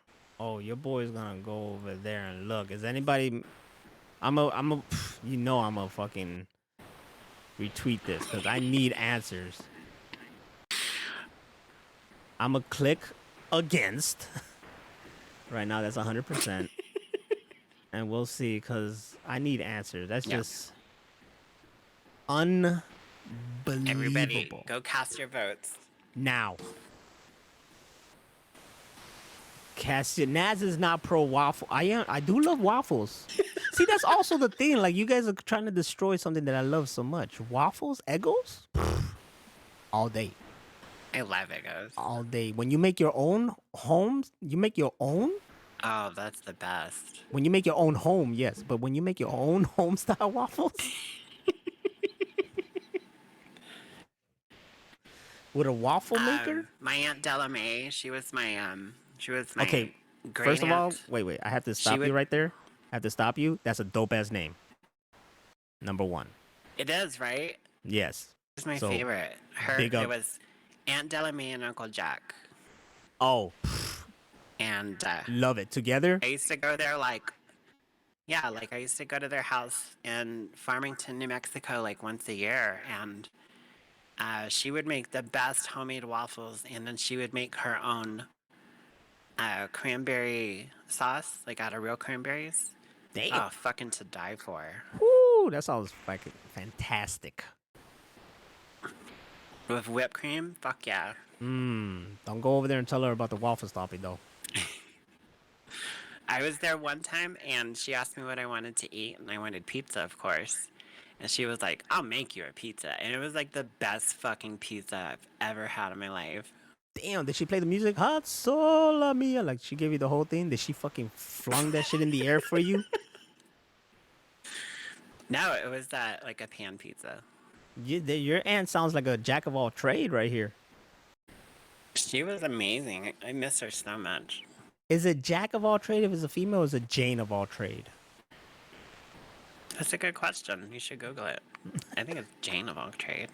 your boy's gonna go over there and look. Is anybody? I'm a fucking retweet this because I need answers. I'm gonna click against. Right now, that's 100%, and we'll see because I need answers. That's Yeah. just Everybody, unbelievable. go cast your votes. Now, Naz is not pro waffle. I am. I do love waffles. See, that's also the thing. Like, you guys are trying to destroy something that I love so much. Waffles, Eggos, all day, I love Eggos. all day. When you make your own homes, you make your own. Oh, that's the best. When you make your own home, yes, but when you make your own home style waffles with a waffle maker. My Aunt Della Mae, she was my Okay, great first of all, aunt. wait. I have to She stop you would. right there. I have to stop you. That's a dope ass name. Number one. It is, right? Yes. It's my So, favorite. big up. It was Aunt Della Mae and Uncle Jack. Oh, And love it. Together? I used to go there like I used to go to their house in Farmington, New Mexico, like once a year, and she would make the best homemade waffles, and then she would make her own cranberry sauce, like out of real cranberries. Damn. Oh, fucking to die for. Woo, that sounds fucking fantastic. With whipped cream? Fuck yeah. Don't go over there and tell her about the waffle stopping though. I was there one time and she asked me what I wanted to eat, and I wanted pizza, of course. And she was like, I'll make you a pizza. And it was like the best fucking pizza I've ever had in my life. Damn, did she play the music? Hot sola mia. Like, she gave you the whole thing? Did she fucking flung that shit in the air for you? No, it was like a pan pizza. Your aunt sounds like a jack of all trade right here. She was amazing. I miss her so much. Is it jack of all trade if it's a female, or is it Jane of all trade? That's a good question. You should Google it. I think it's Jane of all trade.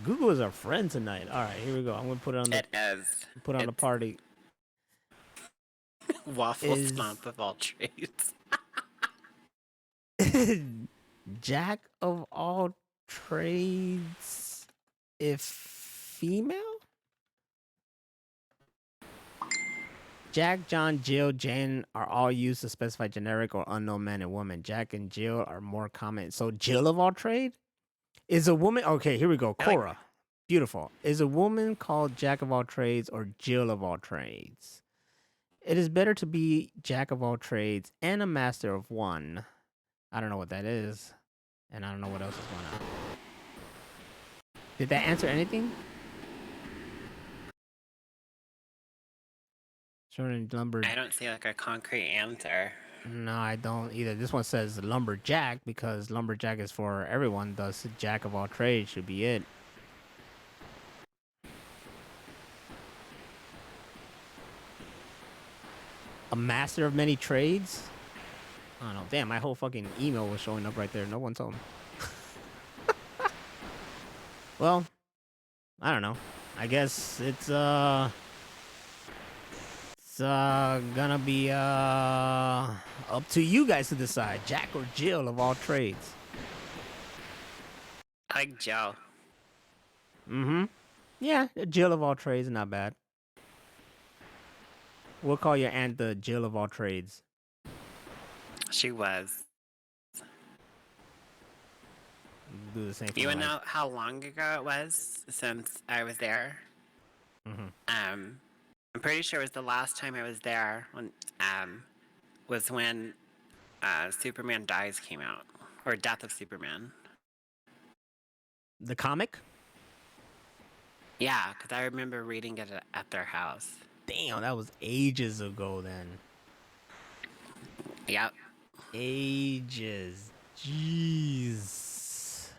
Google is our friend tonight. All right, here we go. I'm gonna put it on the It is. put on the party. Waffle Is- Stomp of all trades. Jack of all trades, if female. Jack, John, Jill, Jane are all used to specify generic or unknown men and women. Jack and Jill are more common. So Jill of all trade is a woman. Okay, here we go. I like- Cora, beautiful. Is a woman called Jack of all trades or Jill of all trades? It is better to be Jack of all trades and a master of one. I don't know what that is, and I don't know what else is going on. Did that answer anything? Shorten lumber. I don't see like a concrete answer. No, I don't either. This one says lumberjack because lumberjack is for everyone. Thus, jack of all trades should be it. A master of many trades? I don't know. Damn, my whole fucking email was showing up right there. No one told me. Well, I don't know. I guess it's gonna be up to you guys to decide, Jack or Jill of all trades. I like Joe. Yeah, Jill of all trades, not bad. We'll call your aunt the Jill of all trades. She was. Do the same thing. You wanna know how long ago it was since I was there? I'm pretty sure it was the last time I was there when was when Superman Dies came out, or Death of Superman. The comic? Yeah, because I remember reading it at their house. Damn, that was ages ago then. Yep. Ages. Jeez.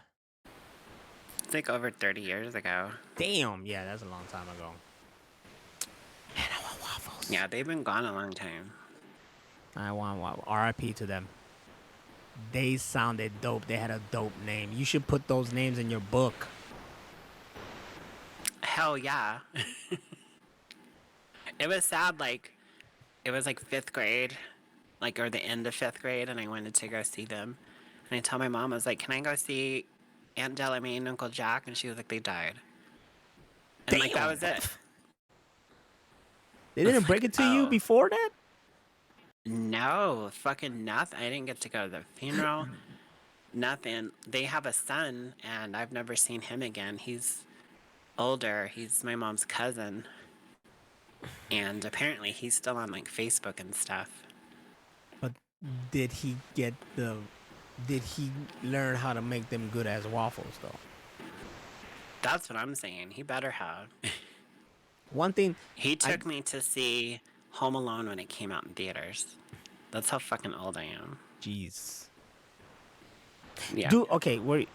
It's like over 30 years ago. Damn, yeah, that's a long time ago. Man, I want waffles. Yeah, they've been gone a long time. I want waffles. R.I.P. to them. They sounded dope. They had a dope name. You should put those names in your book. Hell yeah. It was sad, like, it was like 5th grade, or the end of 5th grade, and I wanted to go see them. And I told my mom, I was like, can I go see Aunt Delamere and Uncle Jack, and she was like, they died. And like that was it. They didn't break it to you Oh. before that? No, fucking nothing. I didn't get to go to the funeral. Nothing. They have a son, and I've never seen him again. He's older. He's my mom's cousin. And apparently he's still on like Facebook and stuff. But did he learn how to make them good as waffles though? That's what I'm saying. He better have. One thing He took me to see Home Alone when it came out in theaters. That's how fucking old I am. jeez. Yeah. Okay, what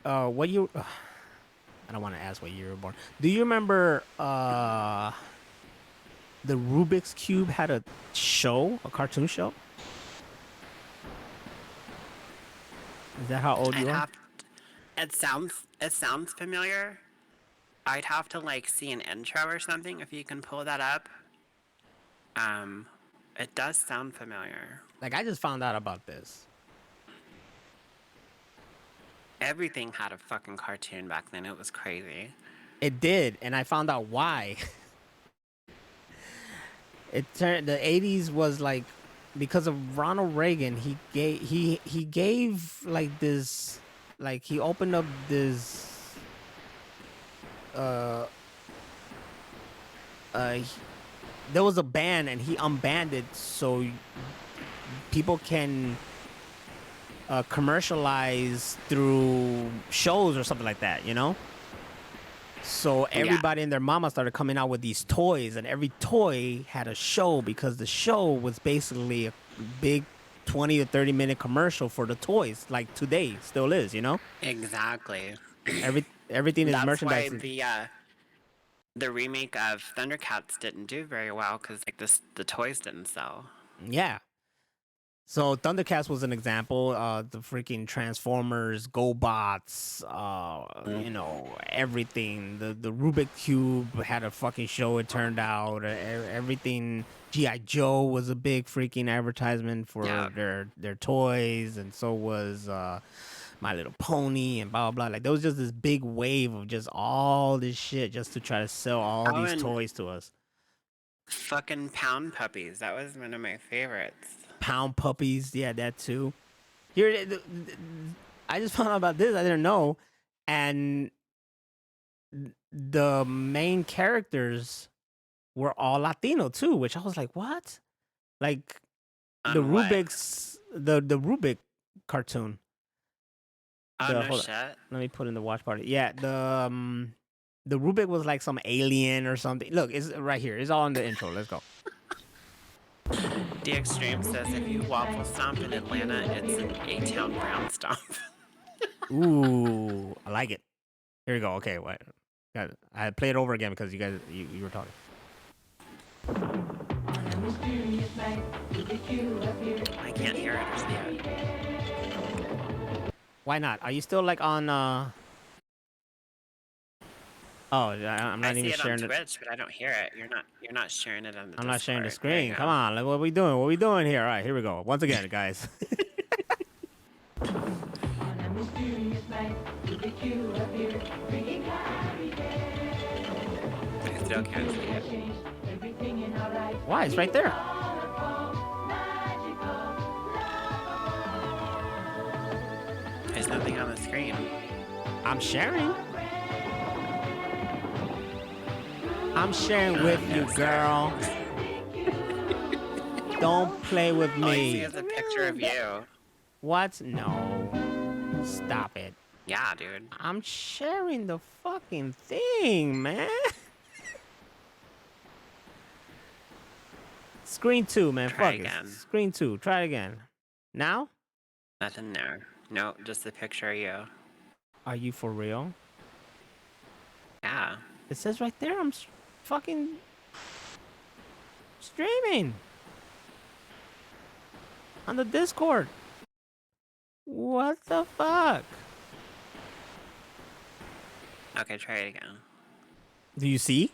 year I don't want to ask what year you were born. Do you remember the Rubik's Cube had a show, a cartoon show? Is that how old you are? It sounds familiar. I'd have to like see an intro or something if you can pull that up. It does sound familiar. Like I just found out about this. Everything had a fucking cartoon back then. It was crazy. It did, and I found out why. It turned the 80s was like because of Ronald Reagan. He gave like this, like he opened up this. There was a ban, and he unbanned it so people can commercialize through shows or something like that, you know? So everybody and their mama started coming out with these toys, and every toy had a show because the show was basically a big 20 to 30 minute commercial for the toys, like today still is, you know? Exactly. Everything is That's merchandise. why the remake of Thundercats didn't do very well because like the toys didn't sell. Yeah. So Thundercats was an example. The freaking Transformers, GoBots, you know, everything. The Rubik Cube had a fucking show. It turned out everything. G.I. Joe was a big freaking advertisement for their toys, and so was My Little Pony and blah blah blah. Like there was just this big wave of just all this shit just to try to sell all these toys to us. Fucking Pound Puppies. That was one of my favorites. Pound Puppies, yeah, that too. Here, I just found out about this. I didn't know, and the main characters were all Latino too, which I was like, what? Like the Rubik's, the Rubik cartoon. Oh no shit. Let me put in the watch party. Yeah, the Rubik was like some alien or something. Look, it's right here. It's all in the intro. Let's go. The Extreme says if you waffle stomp in Atlanta, it's an A-Town brown stomp. Ooh, I like it. Here we go. Okay, wait. I play it over again because you guys you were talking. I can't hear it or see it. Why not? Are you still like on Oh, I'm not even sharing it on Twitch, but I don't hear it. You're not sharing it on the I'm not sharing the Discord. screen. Come on, like, what are we doing? What are we doing here? All right, here we go. Once again, guys. I still can't see it. Why? It's right there. There's nothing on the screen. I'm sharing. I'm sharing with you, girl. Don't play with me. All I see is a picture of you. What? No. Stop it. Yeah, dude. I'm sharing the fucking thing, man. Screen 2, man. Try Fuck again. it. Screen 2. Try it again. Now? Nothing there. No, just a picture of you. Are you for real? Yeah. It says right there I'm fucking streaming on the Discord. What the fuck? Okay, try it again. Do you see?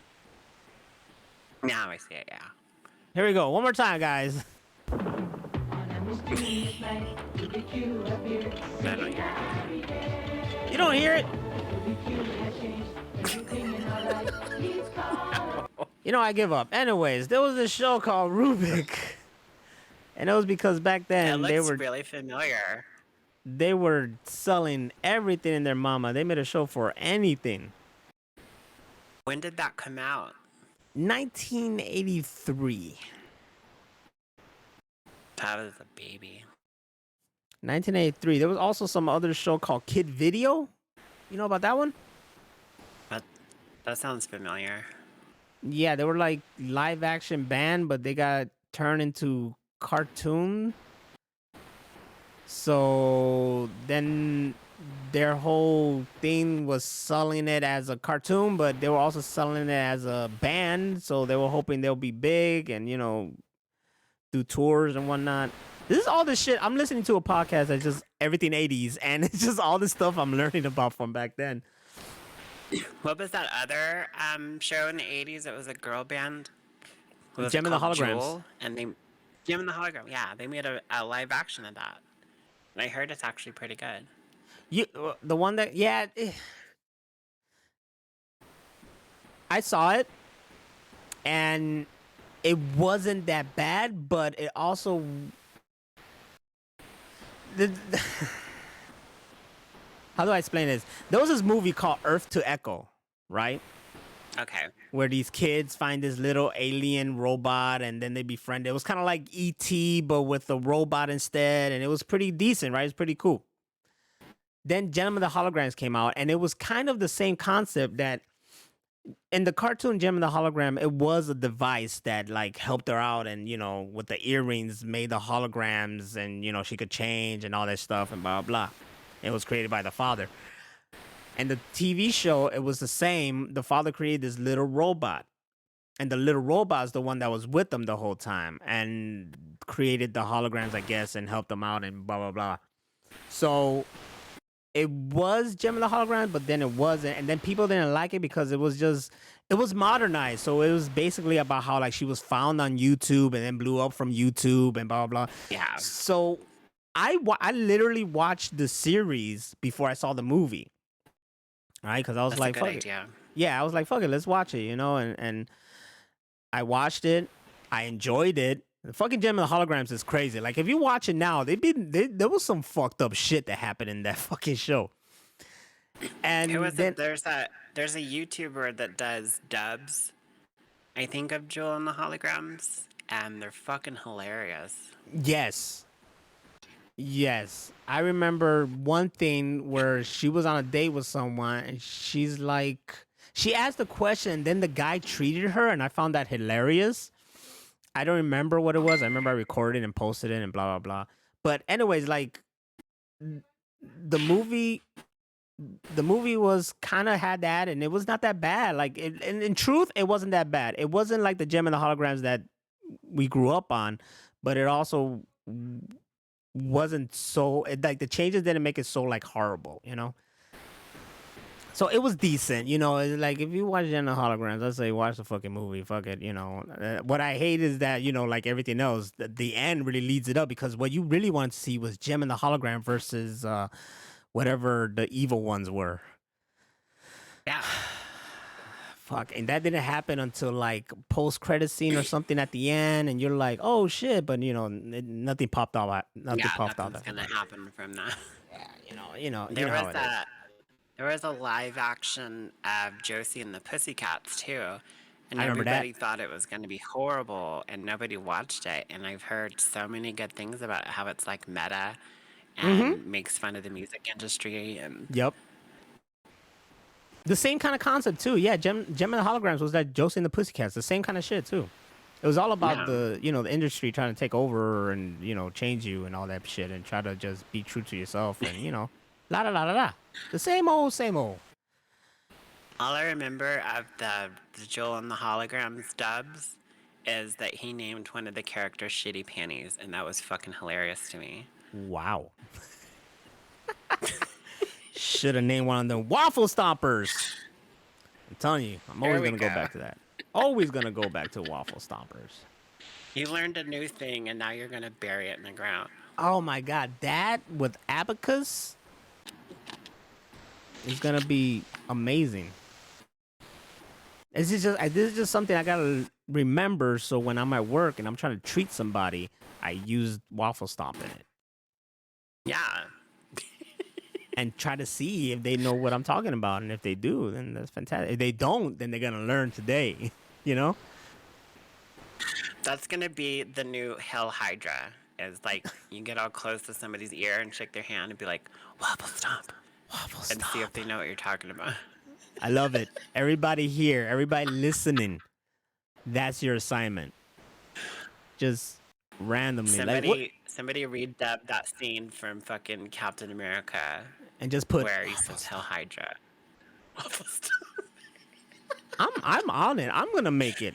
Now I see it, yeah. Here we go. One more time, guys. I don't hear it. You don't hear it? You know, I give up. Anyways, there was this show called Rubik, and it was because back It then looks really familiar. they were selling everything in their mama. They made a show for anything. When did that come out? 1983. I was a baby. 1983. There was also some other show called Kid Video. You know about that one? That sounds familiar. Yeah, they were like live action band, but they got turned into cartoon. So then their whole thing was selling it as a cartoon, but they were also selling it as a band. So they were hoping they'll be big and, you know, do tours and whatnot. This is all the shit. I'm listening to a podcast that's just everything 80s, and it's just all the stuff I'm learning about from back then. What was that other show in the 80s? It was a girl band. What was Gem it and the called? Holograms. Jewel? And Gem and the Hologram. Yeah, they made a live action of that. And I heard it's actually pretty good. The one that, yeah, I saw it, and it wasn't that bad, but it also how do I explain this? There was this movie called Earth to Echo, right? Okay. Where these kids find this little alien robot and then they befriend it. It was kind of like E.T., but with a robot instead, and it was pretty decent, right? It's pretty cool. Then Gem and the Holograms came out, and it was kind of the same concept that in the cartoon Gem and the Hologram, it was a device that like helped her out, and you know, with the earrings made the holograms, and you know, she could change and all that stuff and blah blah. It was created by the father. And the TV show, it was the same. The father created this little robot, and the little robot is the one that was with them the whole time and created the holograms, I guess, and helped them out and blah blah blah. So it was Gem and the Hologram, but then it wasn't, and then people didn't like it because it was modernized. So it was basically about how like she was found on YouTube and then blew up from YouTube and blah blah blah. Yeah. So I literally watched the series before I saw the movie. All right, because I was That's like, a good fuck idea. it. Yeah, I was like, fuck it, let's watch it, you know, and I watched it. I enjoyed it. The fucking Gem and the Holograms is crazy. Like, if you watch it now, there was some fucked up shit that happened in that fucking show. And There's a YouTuber that does dubs, I think, of Jewel and the Holograms, and they're fucking hilarious. Yes. Yes. I remember one thing where she was on a date with someone and she's like, she asked a question and then the guy treated her, and I found that hilarious. I don't remember what it was. I remember I recorded and posted it and blah, blah, blah. But anyways, like the movie was kind of had that, and it was not that bad. Like in truth, it wasn't that bad. It wasn't like the Gem and the Holograms that we grew up on, but it also wasn't so like the changes didn't make it so like horrible, you know. So it was decent, you know. Like if you watch Gem and the Holograms, let's say watch the fucking movie, fuck it, you know. What I hate is that, you know, like everything else, the end really leads it up, because what you really wanted to see was Gem and the Hologram versus whatever the evil ones were. Yeah. Fuck, and that didn't happen until like post-credit scene or something at the end, and you're like, oh shit, but you know, nothing popped out. Nothing popped out. Nothing's gonna happen from that. Yeah, you know. There was a live action of Josie and the Pussycats too, and I remember that. everybody thought it was going to be horrible, and nobody watched it. And I've heard so many good things about it, how it's like meta and makes fun of the music industry. And Yep. The same kind of concept too. Yeah, Gem and the Holograms was that Josie and the Pussycats. The same kind of shit too. It was all about the industry trying to take over and, you know, change you and all that shit, and try to just be true to yourself and, you know, la la la la la. The same old, same old. all I remember of the Joel and the Holograms dubs is that he named one of the characters Shitty Panties, and that was fucking hilarious to me. Wow. Should have named one of them Waffle Stompers. I'm telling you, I'm always going to go back to that. Always going to go back to Waffle Stompers. You learned a new thing, and now you're going to bury it in the ground. Oh my God. That with Abacus is going to be amazing. This is just something I gotta remember. So when I'm at work and I'm trying to treat somebody, I use waffle stomp in it Yeah. and try to see if they know what I'm talking about. And if they do, then that's fantastic. If they don't, then they're gonna learn today. You know? That's gonna be the new Hell Hydra. Is like you get all close to somebody's ear and shake their hand and be like, waffle stomp. Waffle And see if stomp. they know what you're talking about. I love it. Everybody here, everybody listening, that's your assignment. Just randomly, like what? Somebody redubbed that scene from fucking Captain America And just put where he waffle says Hell stomp. Hydra. Waffle stomp. I'm on it. I'm gonna make it.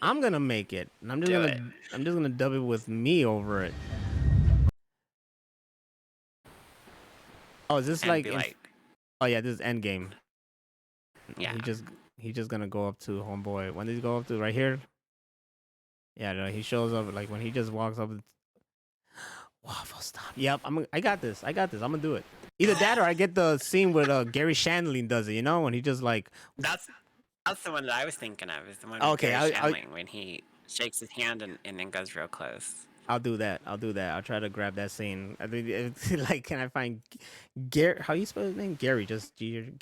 I'm gonna make it. And Do it. I'm just gonna dub it with me over it. Oh, is this And like, be like, oh yeah, this is Endgame. yeah. He just gonna go up to homeboy. When did he go up to right here? Yeah, no, he shows up like when he just walks up. Waffle stop. Yep, I got this. I got this. I'm gonna do it. Either that or I get the scene where Gary Shandling does it. You know, when he just like. That's the one that I was thinking of. Is the one Okay, with Gary Shandling when he shakes his hand and then goes real close. I'll do that. I'll do that. I'll try to grab that scene. I think it's like, can I find Gary? How you spell his name? Gary. Just Gary.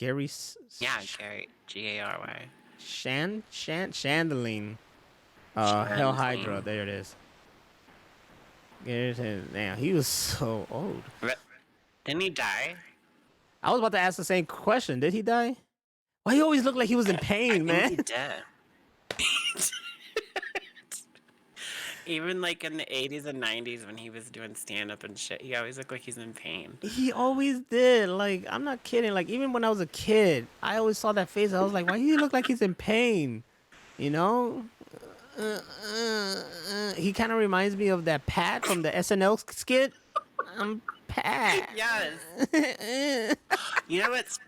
Yeah, Gary Gary. Shandling. Hell Hydra. There it is. Damn, he was so old. Didn't he die? I was about to ask the same question. Did he die? Why he always looked like he was in pain, man? He did. Even like in the 80s and 90s when he was doing stand up and shit, he always looked like he's in pain. He always did. Like, I'm not kidding. Like, even when I was a kid, I always saw that face. I was like, why he look like he's in pain? You know? He kind of reminds me of that Pat from the SNL skit. I'm Pat. Yes. You know what's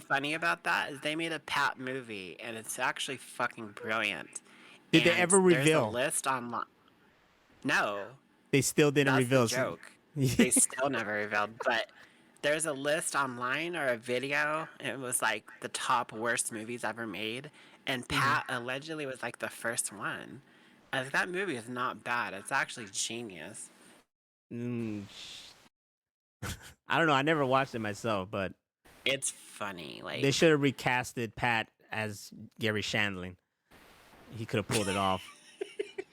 funny about that is they made a Pat movie and it's actually fucking brilliant. Did they ever reveal? There's a list online. No. They still didn't That's reveal. the joke. They still never revealed. But there's a list online or a video. It was like the top worst movies ever made. And Pat allegedly was like the first one. Like, that movie is not bad. It's actually genius. I don't know. I never watched it myself, but it's funny. Like, they should have recasted Pat as Gary Shandling. He could have pulled it off.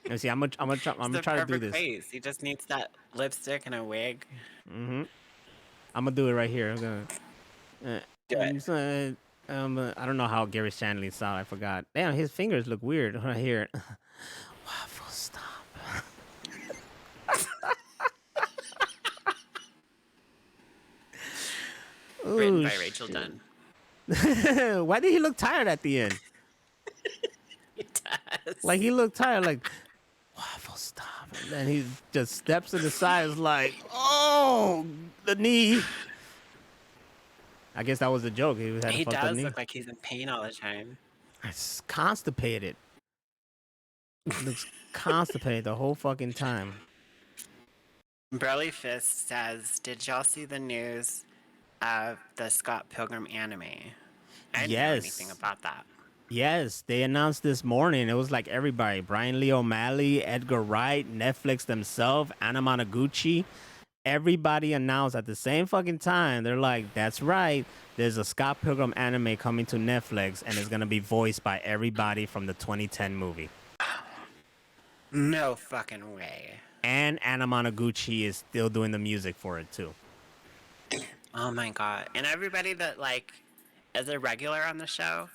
Let me see. I'm gonna try to do this. Face. He just needs that lipstick and a wig. I'm gonna do it right here. I'm gonna. Do it. I don't know how Gary Shandling sound. I forgot. Damn, his fingers look weird right here. Waffle stop. Written by Rachel Dunn. Why did he look tired at the end? He does. Like, he looked tired, like, waffle stop. And then he just steps to the side, is like, oh, the knee. I guess that was the joke. He had He to fuck does the knee. look like he's in pain all the time. It's constipated. He looks constipated the whole fucking time. Burly Fist says, did y'all see the news of the Scott Pilgrim anime? I didn't know anything about that. Yes, they announced this morning. It was like everybody. Brian Lee O'Malley, Edgar Wright, Netflix themselves, Anna Monoguchi. Everybody announced at the same fucking time. They're like, that's right. There's a Scott Pilgrim anime coming to Netflix, and it's going to be voiced by everybody from the 2010 movie. No fucking way. And Anna Monoguchi is still doing the music for it, too. Oh, my God. And everybody that, like, is a regular on the show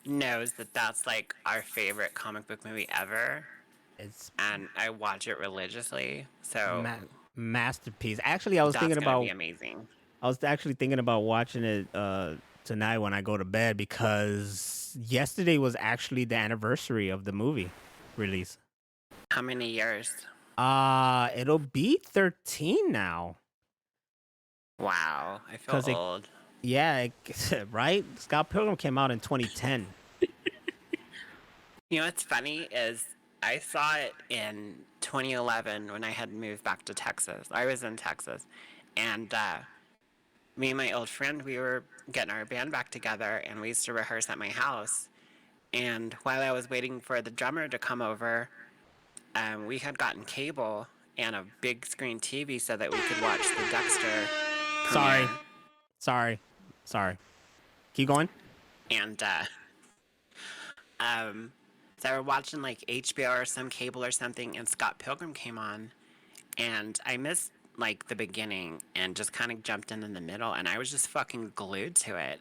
knows that that's, like, our favorite comic book movie ever. And I watch it religiously, so... masterpiece. Actually, I was thinking about... That's gonna be amazing. I was actually thinking about watching it tonight when I go to bed, because yesterday was actually the anniversary of the movie release. How many years? It'll be 13 now. Wow, I feel old. Yeah, right? Scott Pilgrim came out in 2010. You know what's funny is I saw it in 2011 when I had moved back to Texas. I was in Texas, and me and my old friend, we were getting our band back together, and we used to rehearse at my house. And while I was waiting for the drummer to come over, we had gotten cable and a big screen TV so that we could watch the Dexter Sorry, premiere. sorry. Keep going. And so we're watching like HBO or some cable or something, and Scott Pilgrim came on, and I missed like the beginning and just kind of jumped in the middle, and I was just fucking glued to it.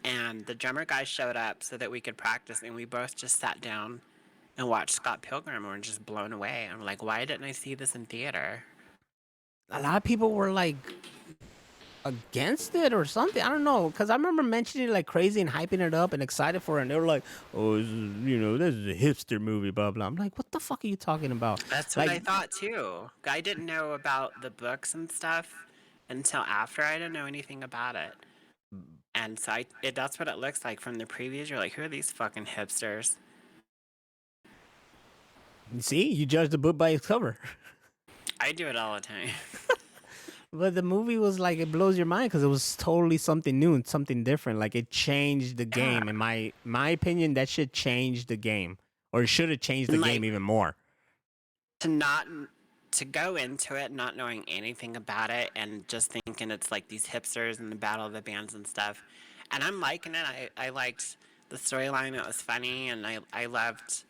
And the drummer guy showed up so that we could practice, and we both just sat down and watched Scott Pilgrim, and we're just blown away. I'm like, why didn't I see this in theater? A lot of people were like against it or something. I don't know, because I remember mentioning it like crazy and hyping it up and excited for it. And they were like, "Oh, this is a hipster movie, blah blah." I'm like, "What the fuck are you talking about?" That's what I Like, thought too. I didn't know about the books and stuff until after. I didn't know anything about it. And so that's what it looks like from the previews. You're like, who are these fucking hipsters? see, you judge the book by its cover. I do it all the time. But the movie was like, it blows your mind because it was totally something new and something different. Like it changed the game. In my opinion, that should change the game, or it should have changed the Like, game even more. to go into it not knowing anything about it and just thinking it's like these hipsters and the battle of the bands and stuff. And I'm liking it. I liked the storyline. It was funny, and I loved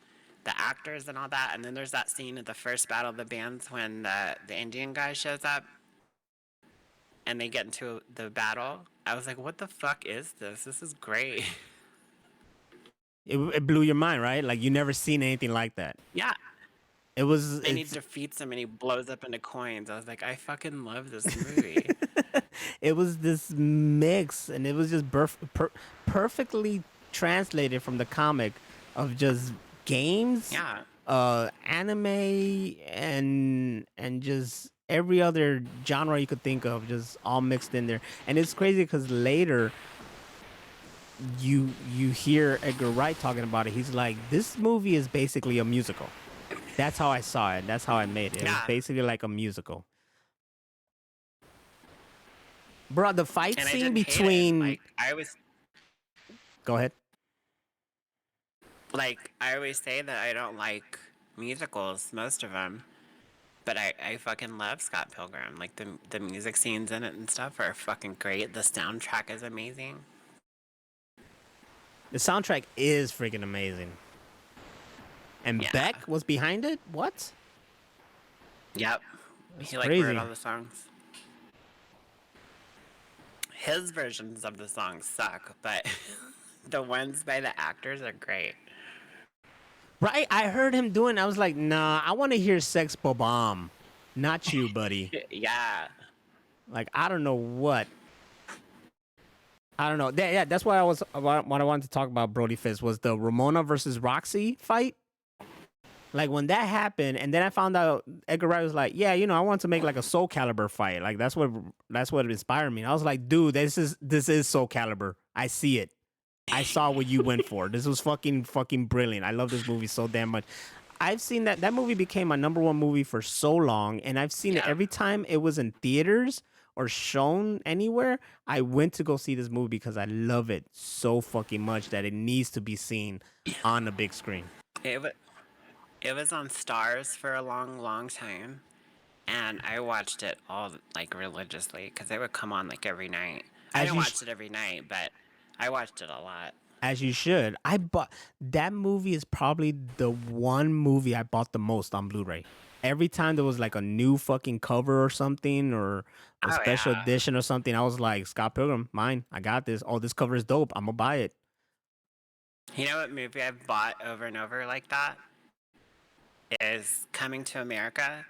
the actors and all that. And then there's that scene at the first battle of the bands when the Indian guy shows up and they get into the battle. I was like, what the fuck is this? This is great. It blew your mind, right? Like you never seen anything like that. Yeah. It was. And he defeats him and he blows up into coins. I was like, I fucking love this movie. It was this mix, and it was just perfectly translated from the comic of just games, Yeah. anime, and just every other genre you could think of, just all mixed in there. And it's crazy because later you hear Edgar Wright talking about it. He's like, this movie is basically a musical. That's how I saw it. That's how I made it. It was Yeah. basically like a musical. Bro, the fight And I scene didn't hate it. between. Like, Go ahead. I always say that I don't like musicals, most of them. But I fucking love Scott Pilgrim. Like, the music scenes in it and stuff are fucking great. The soundtrack is amazing. The soundtrack is freaking amazing. And Yeah. Beck was behind it? What? Yep. That's He crazy. wrote all the songs. His versions of the songs suck, but the ones by the actors are great. Right? I heard him doing. I was like, nah, I want to hear Sex Bomb. Not you, buddy. Yeah. Like, I don't know what. I don't know. Yeah, that's what I wanted to talk about, Brody Fist, was the Ramona versus Roxy fight. Like when that happened, and then I found out Edgar Wright was like, yeah, I want to make like a Soul Calibur fight. Like that's what inspired me. And I was like, dude, this is Soul Calibur. I see it. I saw what you went for. This was fucking brilliant. I love this movie so damn much. I've seen that movie became my number one movie for so long, and I've seen it every time it was in theaters or shown anywhere. I went to go see this movie because I love it so fucking much that it needs to be seen on the big screen. It was on Stars for a long, long time. And I watched it all, like, religiously, because it would come on, like, every night. I didn't watch it every night, but I watched it a lot. As you should. I bought that movie is probably the one movie I bought the most on Blu-ray. Every time there was like a new fucking cover or something or a special edition or something, I was like, Scott Pilgrim, mine. I got this. Oh, this cover is dope. I'm gonna buy it. You know what movie I've bought over and over like that? Is Coming to America.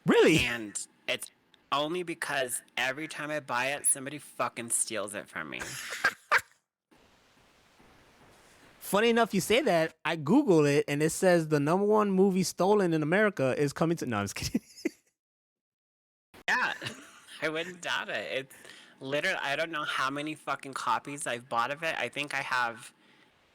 Really? And it's only because every time I buy it, somebody fucking steals it from me. Funny enough, you say that. I Googled it, and it says the number one movie stolen in America is Coming to... No, I'm just kidding. Yeah, I wouldn't doubt it. It's literally, I don't know how many fucking copies I've bought of it. I think I have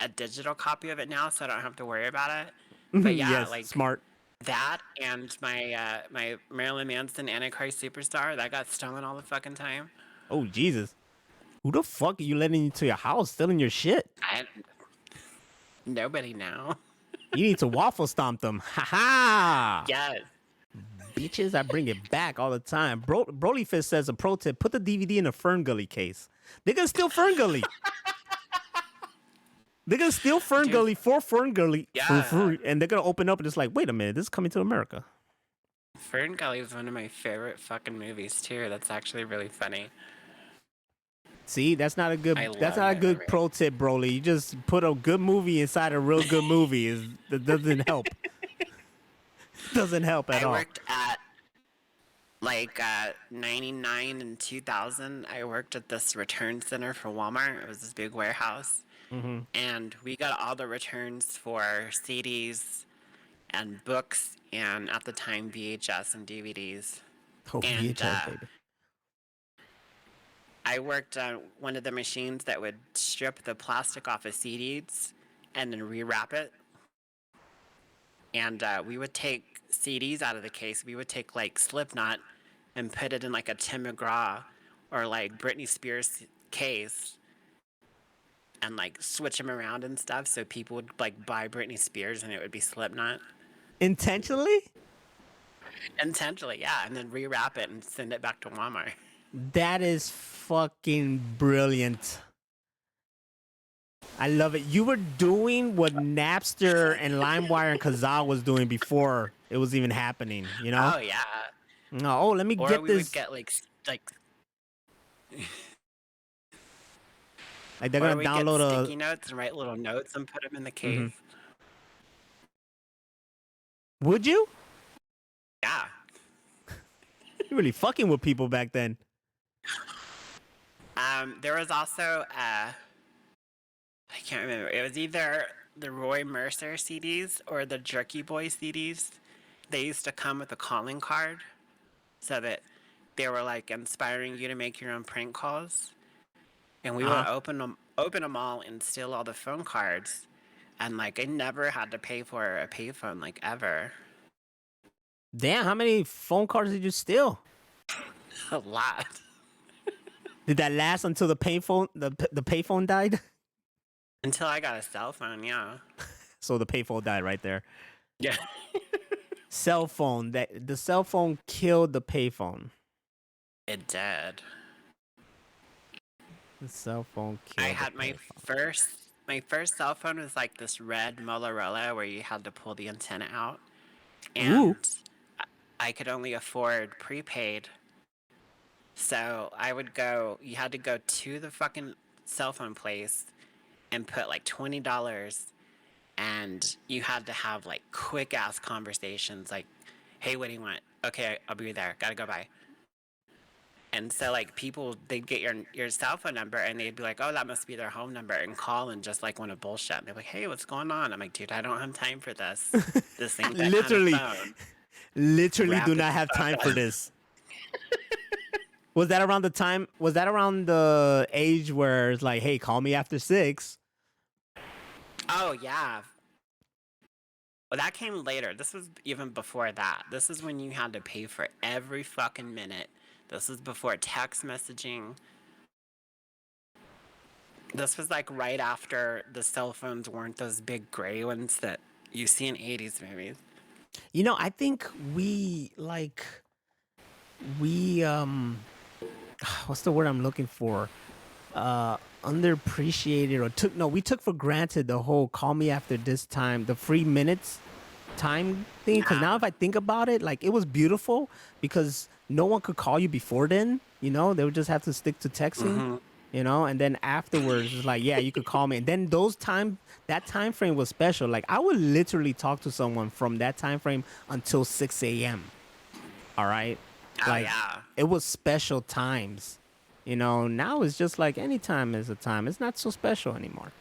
a digital copy of it now, so I don't have to worry about it. But yeah, yes, like smart. that and my my Marilyn Manson Antichrist Superstar, that got stolen all the fucking time. Oh Jesus. Who the fuck are you letting into your house, stealing your shit? Nobody now. You need to waffle stomp them. Ha ha! Yes. Bitches, I bring it back all the time. Broly Fist says a pro tip: put the DVD in a Fern Gully case. They're gonna steal Fern Gully. They're gonna steal Fern Dude, Gully for Fern Gully for yeah. free, and they're gonna open up and it's like, wait a minute, this is coming to America. Fern Gully is one of my favorite fucking movies too. That's actually really funny. See, that's not a good. I That's love not a that good movie. pro tip, Broly. You just put a good movie inside a real good movie. That doesn't help. Doesn't help at I all. worked at like 99 and 2000. I worked at this return center for Walmart. It was this big warehouse. And we got all the returns for CDs and books and at the time VHS and DVDs. Oh, And VHS, baby. I worked on one of the machines that would strip the plastic off of CDs and then rewrap it. And we would take CDs out of the case. We would take like Slipknot and put it in like a Tim McGraw or like Britney Spears case and like switch them around and stuff so people would like buy Britney Spears and it would be Slipknot. Intentionally? Intentionally, yeah, and then rewrap it and send it back to Walmart. That is fucking brilliant. I love it. You were doing what Napster and LimeWire and Kazaa was doing before it was even happening, you know? Oh yeah. No, oh, let me Or get we this. would get like Like they're or gonna we get download sticky notes and write little notes and put them in the case. Would you? Yeah. You really fucking with people back then. There was also I can't remember. It was either the Roy Mercer CDs or the Jerky Boy CDs. They used to come with a calling card, so that they were like inspiring you to make your own prank calls. And we would open them all and steal all the phone cards. And like I never had to pay for a payphone like ever. Damn, how many phone cards did you steal? A lot. Did that last until the payphone died? Until I got a cell phone, yeah. So the payphone died right there. Yeah. Cell phone. The cell phone killed the payphone. It did. The cell phone killed. I had my first cell phone was like this red Motorola where you had to pull the antenna out. And Ooh. I could only afford prepaid. So you had to go to the fucking cell phone place and put like $20, and you had to have like quick ass conversations like, hey, what do you want? Okay, I'll be there. Gotta go, bye. And so like people, they'd get your cell phone number and they'd be like, oh, that must be their home number, and call and just like want to bullshit. And they're like, hey, what's going on? I'm like, dude, I don't have time for this. This ain't that Literally. kind of phone. Literally do Rapid not have time for fire. this. Was that around the time? Was that around the age where it's like, hey, call me after 6? Oh, yeah. Well, that came later. This was even before that. This is when you had to pay for every fucking minute. This was before text messaging. This was like right after the cell phones weren't those big gray ones that you see in 80s movies. You know, I think we what's the word I'm looking for? Underappreciated or we took for granted the whole call me after this time, the free minutes time thing. Because now if I think about it, like it was beautiful because no one could call you before then, you know, they would just have to stick to texting, you know, and then afterwards it's like, yeah, you could call me. And then that time frame was special. Like I would literally talk to someone from that time frame until 6 a.m. All right. Like, yeah. it was special times. You know, now it's just like any time is a time. It's not so special anymore.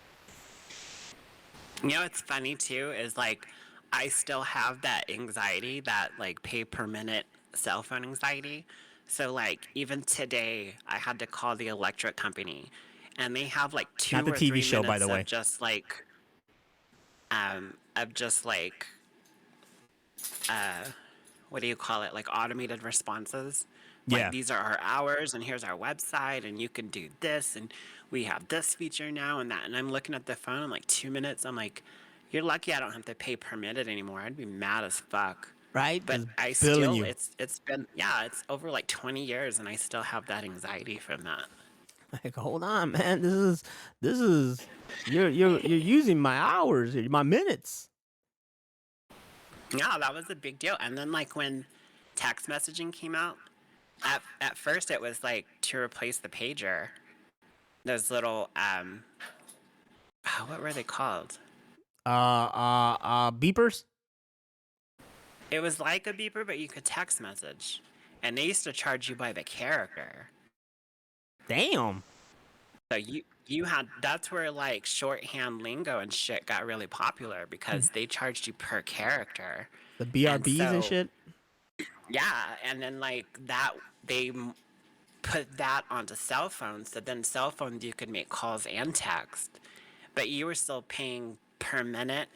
You know what's funny too is like I still have that anxiety, that like pay per minute cell phone anxiety. So like even today I had to call the electric company and they have like two Not the or TV 3 show, by minutes the way. of just like what do you call it? Like automated responses. Yeah. Like, these are our hours, and here's our website, and you can do this, and we have this feature now and that. And I'm looking at the phone, I'm like, 2 minutes. I'm like, you're lucky I don't have to pay per minute anymore. I'd be mad as fuck. Right? But Just I billing still, you. it's been, yeah, it's over like 20 years, and I still have that anxiety from that. Like, hold on, man. This is you're using my hours, my minutes. Yeah, that was a big deal. And then, like, when text messaging came out, at first it was like to replace the pager. Those little, what were they called? Beepers. It was like a beeper, but you could text message. And they used to charge you by the character. Damn. So you had, that's where like shorthand lingo and shit got really popular because they charged you per character. The And BRBs and so, shit. yeah, and then like that they put that onto cell phones. So then cell phones you could make calls and text, but you were still paying per minute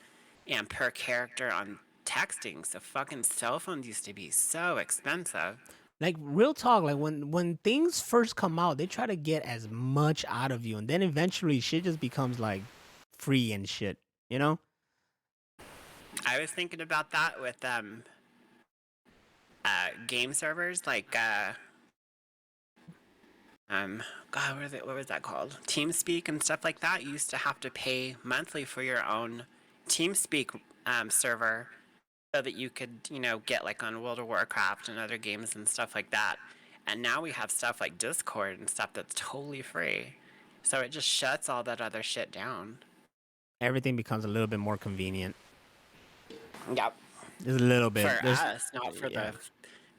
and per character on texting. So fucking cell phones used to be so expensive. Like real talk, like when things first come out, they try to get as much out of you, and then eventually shit just becomes like free and shit. You know? I was thinking about that with game servers like God, what was that called? TeamSpeak and stuff like that. You used to have to pay monthly for your own TeamSpeak server so that you could, get like on World of Warcraft and other games and stuff like that. And now we have stuff like Discord and stuff that's totally free. So it just shuts all that other shit down. Everything becomes a little bit more convenient. Yep. Just a little bit. For us, not for the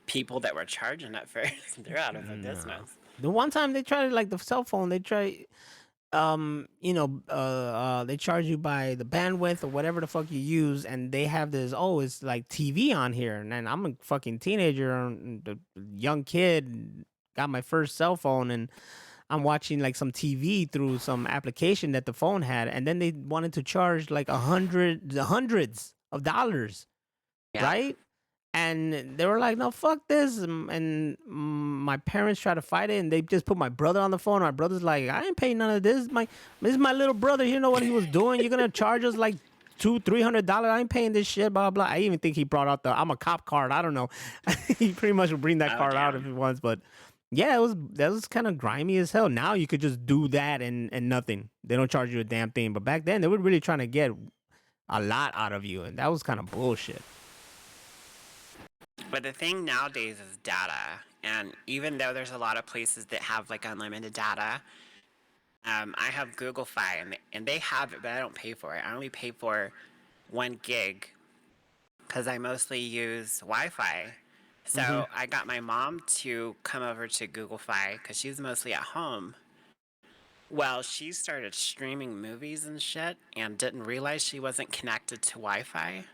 people that were charging it first. They're out of the business. The one time they tried like the cell phone, they try, they charge you by the bandwidth or whatever the fuck you use, and they have this. Oh, it's like TV on here, and then I'm a fucking teenager, and a young kid, got my first cell phone, and I'm watching like some TV through some application that the phone had, and then they wanted to charge like hundreds of dollars, Yeah. right? And they were like, "No, fuck this!" And my parents tried to fight it, and they just put my brother on the phone. My brother's like, "I ain't paying none of this. This is my little brother. You know what he was doing? You're gonna charge us like $200-$300. I ain't paying this shit." Blah blah. I even think he brought out the "I'm a cop" card. I don't know. He pretty much will bring that card out if he wants. But yeah, that was kind of grimy as hell. Now you could just do that and nothing. They don't charge you a damn thing. But back then they were really trying to get a lot out of you, and that was kind of bullshit. But the thing nowadays is data. And even though there's a lot of places that have like unlimited data, I have Google Fi and they have it, but I don't pay for it. I only pay for 1 gig because I mostly use Wi-Fi. So I got my mom to come over to Google Fi because she's mostly at home. Well, she started streaming movies and shit and didn't realize she wasn't connected to Wi-Fi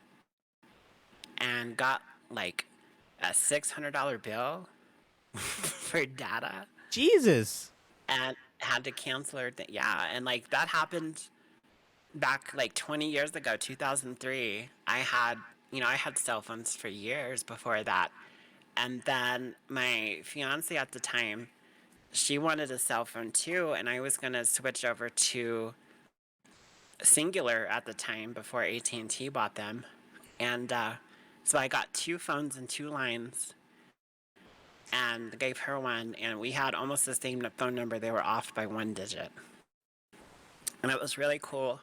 and got like a $600 bill for data Jesus. and had to cancel her. Yeah, and like that happened back like 20 years ago, 2003. I had cell phones for years before that. And then my fiance at the time, she wanted a cell phone too, and I was going to switch over to Singular at the time before AT&T bought them. And so I got 2 phones and 2 lines and gave her one, and we had almost the same phone number. They were off by 1 digit. And it was really cool.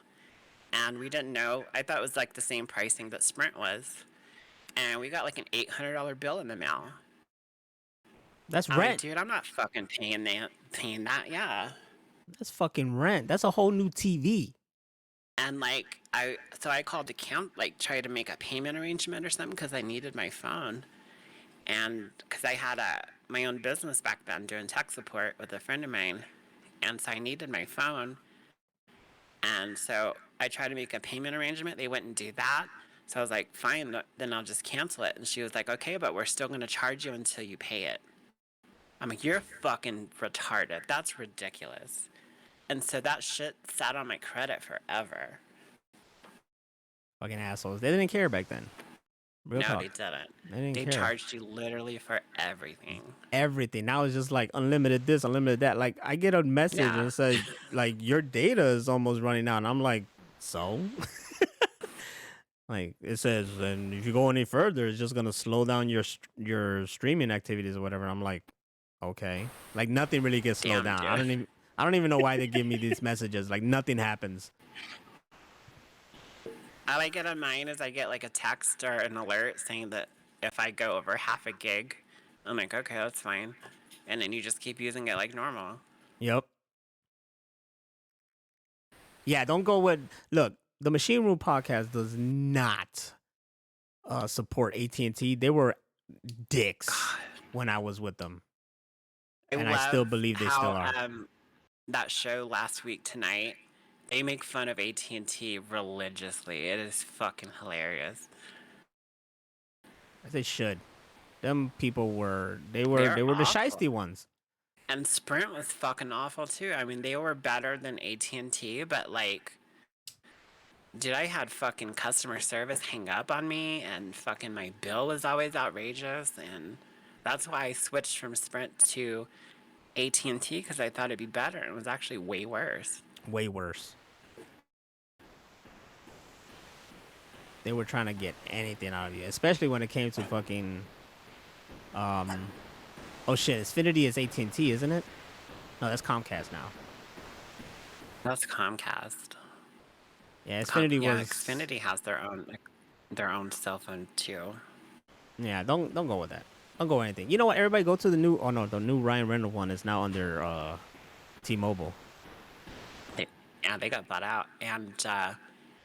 And we didn't know. I thought it was like the same pricing that Sprint was. And we got like an $800 bill in the mail. That's I'm rent. like, dude, I'm not fucking paying that. Yeah. That's fucking rent. That's a whole new TV. And like I called the like try to make a payment arrangement or something because I needed my phone, and because I had my own business back then doing tech support with a friend of mine, and so I needed my phone, and so I tried to make a payment arrangement. They wouldn't do that, so I was like, fine, then I'll just cancel it. And she was like, okay, but we're still gonna charge you until you pay it. I'm like, you're fucking retarded. That's ridiculous. And so that shit sat on my credit forever. Fucking assholes. They didn't care back then. Real No, talk. they didn't. They didn't They care. charged you literally for everything. Everything. Now it's just like unlimited this, unlimited that. Like I get a message Yeah. and it says like your data is almost running out, and I'm like, so. Like it says, and if you go any further, it's just gonna slow down your streaming activities or whatever. I'm like, okay. Like nothing really gets slowed Damn, down. dude. I don't even know why they give me these messages. Like nothing happens. All I get on mine is I get like a text or an alert saying that if I go over half a gig, I'm like, okay, that's fine. And then you just keep using it like normal. Yep. Yeah, don't go with look. The Machine Room podcast does not support AT&T. They were dicks when I was with them, and I still believe they still are. That show last week tonight, they make fun of AT&T religiously. It is fucking hilarious. They should. Them people were they were They're the awful. shiesty ones. And Sprint was fucking awful too. I mean, they were better than AT&T, but like, dude, I had fucking customer service hang up on me, and fucking my bill was always outrageous, and that's why I switched from Sprint to AT&T, because I thought it'd be better, and it was actually way worse. Way worse. They were trying to get anything out of you, especially when it came to fucking. Oh shit! Xfinity is AT&T, isn't it? No, that's Comcast now. That's Comcast. Yeah, Xfinity was. Xfinity has their own cell phone too. Yeah, don't go with that. Don't go with anything. You know what? Everybody go to the new. Oh no, the new Ryan Reynolds one is now under T-Mobile. They got bought out, and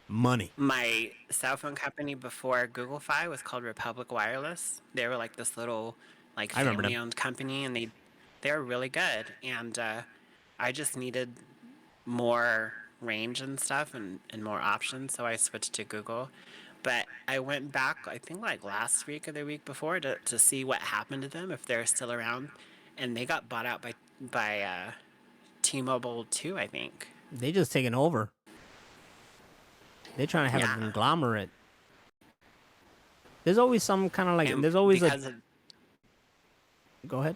money. My cell phone company before Google Fi was called Republic Wireless. They were like this little like family-owned company, and they were really good. And I just needed more range and stuff and more options, so I switched to Google. But I went back, I think like last week or the week before, to see what happened to them, if they're still around, and they got bought out by T-Mobile too, I think. They just taking over. They're trying to have a conglomerate. There's always some kind of like. And there's always Go ahead.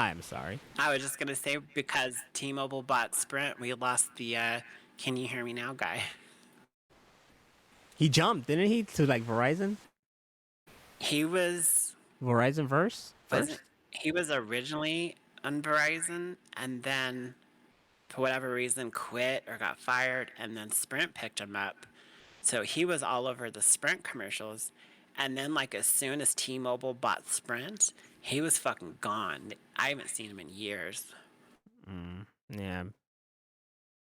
I'm sorry. I was just gonna say, because T-Mobile bought Sprint, we lost the "Can you hear me now" guy. He jumped, didn't he, to like Verizon? He was Verizon first. He was originally on Verizon, and then for whatever reason quit or got fired, and then Sprint picked him up. So he was all over the Sprint commercials, and then like as soon as T-Mobile bought Sprint, he was fucking gone. I haven't seen him in years. Yeah.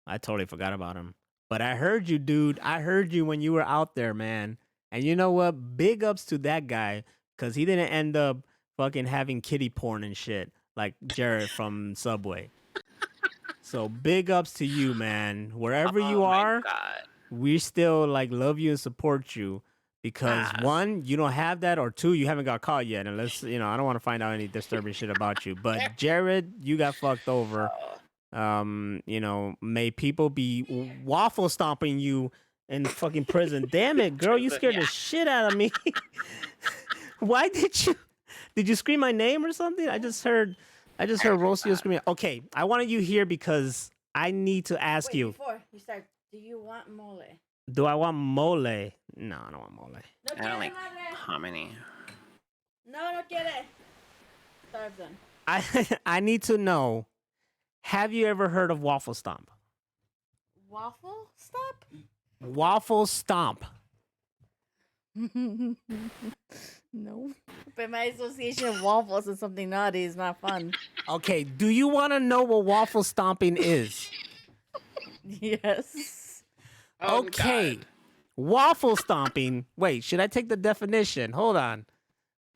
I totally forgot about him. But I heard you, dude. I heard you when you were out there, man. And you know what? Big ups to that guy, because he didn't end up fucking having kitty porn and shit like Jared from Subway. So big ups to you, man. Wherever you are, we still like love you and support you, because one, you don't have that, or two, you haven't got caught yet. Unless, I don't want to find out any disturbing shit about you. But Jared, you got fucked over. May people be waffle stomping you in fucking prison. Damn it, girl, you scared the shit out of me. Why did you scream my name or something? I just heard Rocio screaming. Okay, I wanted you here because I need to ask you. Before you start, do you want mole? Do I want mole? No, I don't want mole. I don't like hominy. No quiere. Starve then. I need to know, have you ever heard of Waffle Stomp? Waffle stop? Waffle Stomp. No. But my association of waffles and something naughty is not fun. Okay, do you want to know what waffle stomping is? Yes. Okay. God. Waffle stomping. Wait, should I take the definition? Hold on.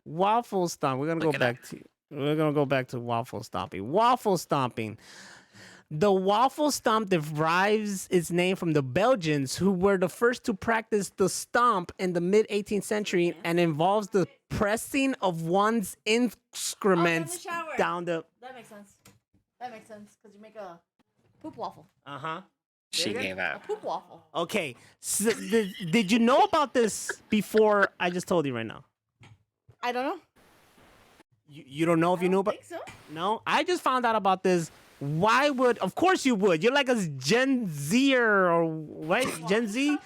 Waffle stomp. We're gonna go back to waffle stomping. Waffle stomping. The waffle stomp derives its name from the Belgians, who were the first to practice the stomp in the mid-18th century, and involves the pressing of one's excrements down the. That makes sense. Because you make a poop waffle. She There you gave go. up. A poop waffle. Okay. So, did you know about this before I just told you right now? I don't know. You don't know if I you knew don't about. think so. No, I just found out about this. Why would? Of course you would. You're like a Gen Zer or right? Gen Z.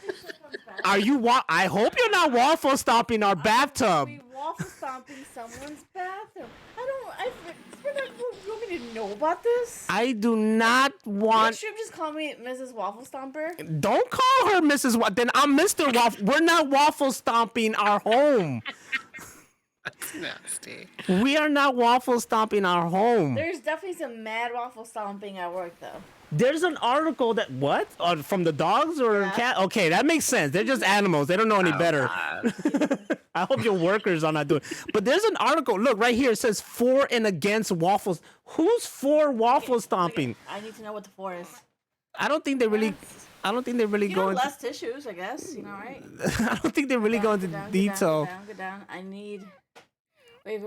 Are you? I hope you're not waffle stomping our bathtub. We waffle stomping someone's bathroom. I forgot. You want me to know about this? I do not want. Should just call me Mrs. Waffle Stomper. Don't call her Mrs. Then I'm Mr. Waffle. We're not waffle stomping our home. That's nasty. We are not waffle stomping our home. There's definitely some mad waffle stomping at work, though. There's an article that what? From the dogs or Yeah. cat? Okay, that makes sense. They're just animals. They don't know any better. I hope your workers are not doing. But there's an article. Look right here. It says for and against waffles. Who's for waffle stomping? I need to know what the 4 is. I don't think they really. I don't think they really You go know, into. less tissues, I guess. You know, right? I don't think they really go into detail. Go down. I need. Wait,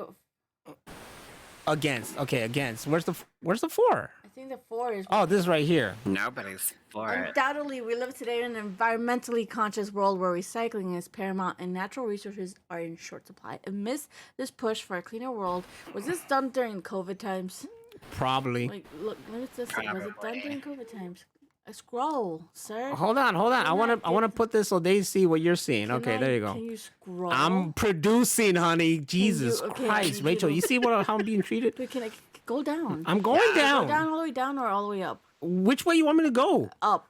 Against. Okay, against. Where's the 4? I think the 4 is. Oh, this is right here. Nobody's for it. Undoubtedly, we live today in an environmentally conscious world where recycling is paramount and natural resources are in short supply. Amidst this push for a cleaner world, was this done during COVID times? Probably. Like, look, what is this? Was it done Probably. during COVID times? Scroll, sir. Hold on. I want to put this so they see what you're seeing. Okay, there you go. Can you scroll? I'm producing, honey. Jesus okay, I Christ, need you Rachel. to- You see how I'm being treated? Wait, can I go down? I'm going Go down. down all the way down or all the way up? Which way you want me to go? Up.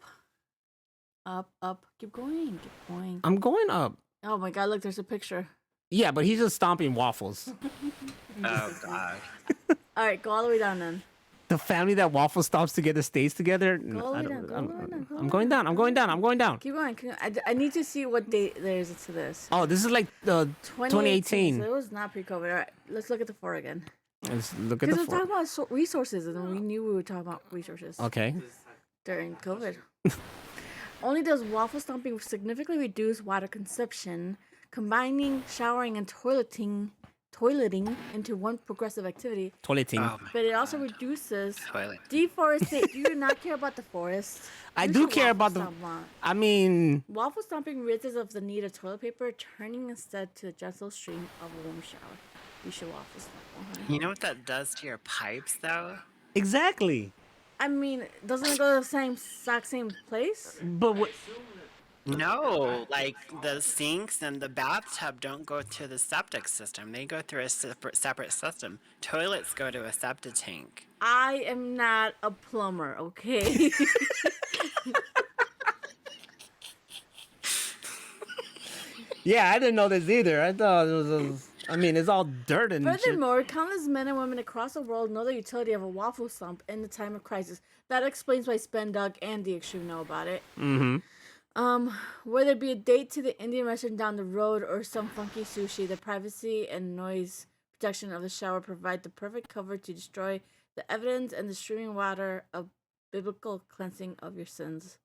Up. Keep going. Keep going. I'm going up. Oh my god, look, there's a picture. Yeah, but he's just stomping waffles. Oh God. All right, go all the way down then. The family that waffle stomps together stays together. Go all the way down. Go all the way down. I'm going down. I'm going down. I'm going down. Keep going. I need to see what date there is to this. Oh, this is like the 2018. So it was not pre-COVID. All right, let's look at the 4 again. Let's look at Because the we're 4. talking about resources, and we knew we were talking about resources Okay. during COVID. Only does waffle stomping significantly reduce water consumption, combining showering and toileting into one progressive activity, Toileting. Oh my but it also reduces toilet. deforestation. Do you not care about the forest? I You do should care waffle about the. stomp more. I mean, Waffle stomping rids us of the need of toilet paper, turning instead to a gentle stream of a warm shower. You should waffle stomp more. Honey. You know what that does to your pipes, though? exactly. I mean, doesn't it go to the exact same place? But what? No, like the sinks and the bathtub don't go to the septic system. They go through a separate system. Toilets go to a septic tank. I am not a plumber, okay? Yeah, I didn't know this either. I thought it was. I mean, it's all dirt and shit. Furthermore, countless men and women across the world know the utility of a waffle stomp in the time of crisis. That explains why Doug and the Extreme know about it. Mm-hmm. Whether it be a date to the Indian restaurant down the road or some funky sushi, the privacy and noise protection of the shower provide the perfect cover to destroy the evidence and the streaming water of biblical cleansing of your sins.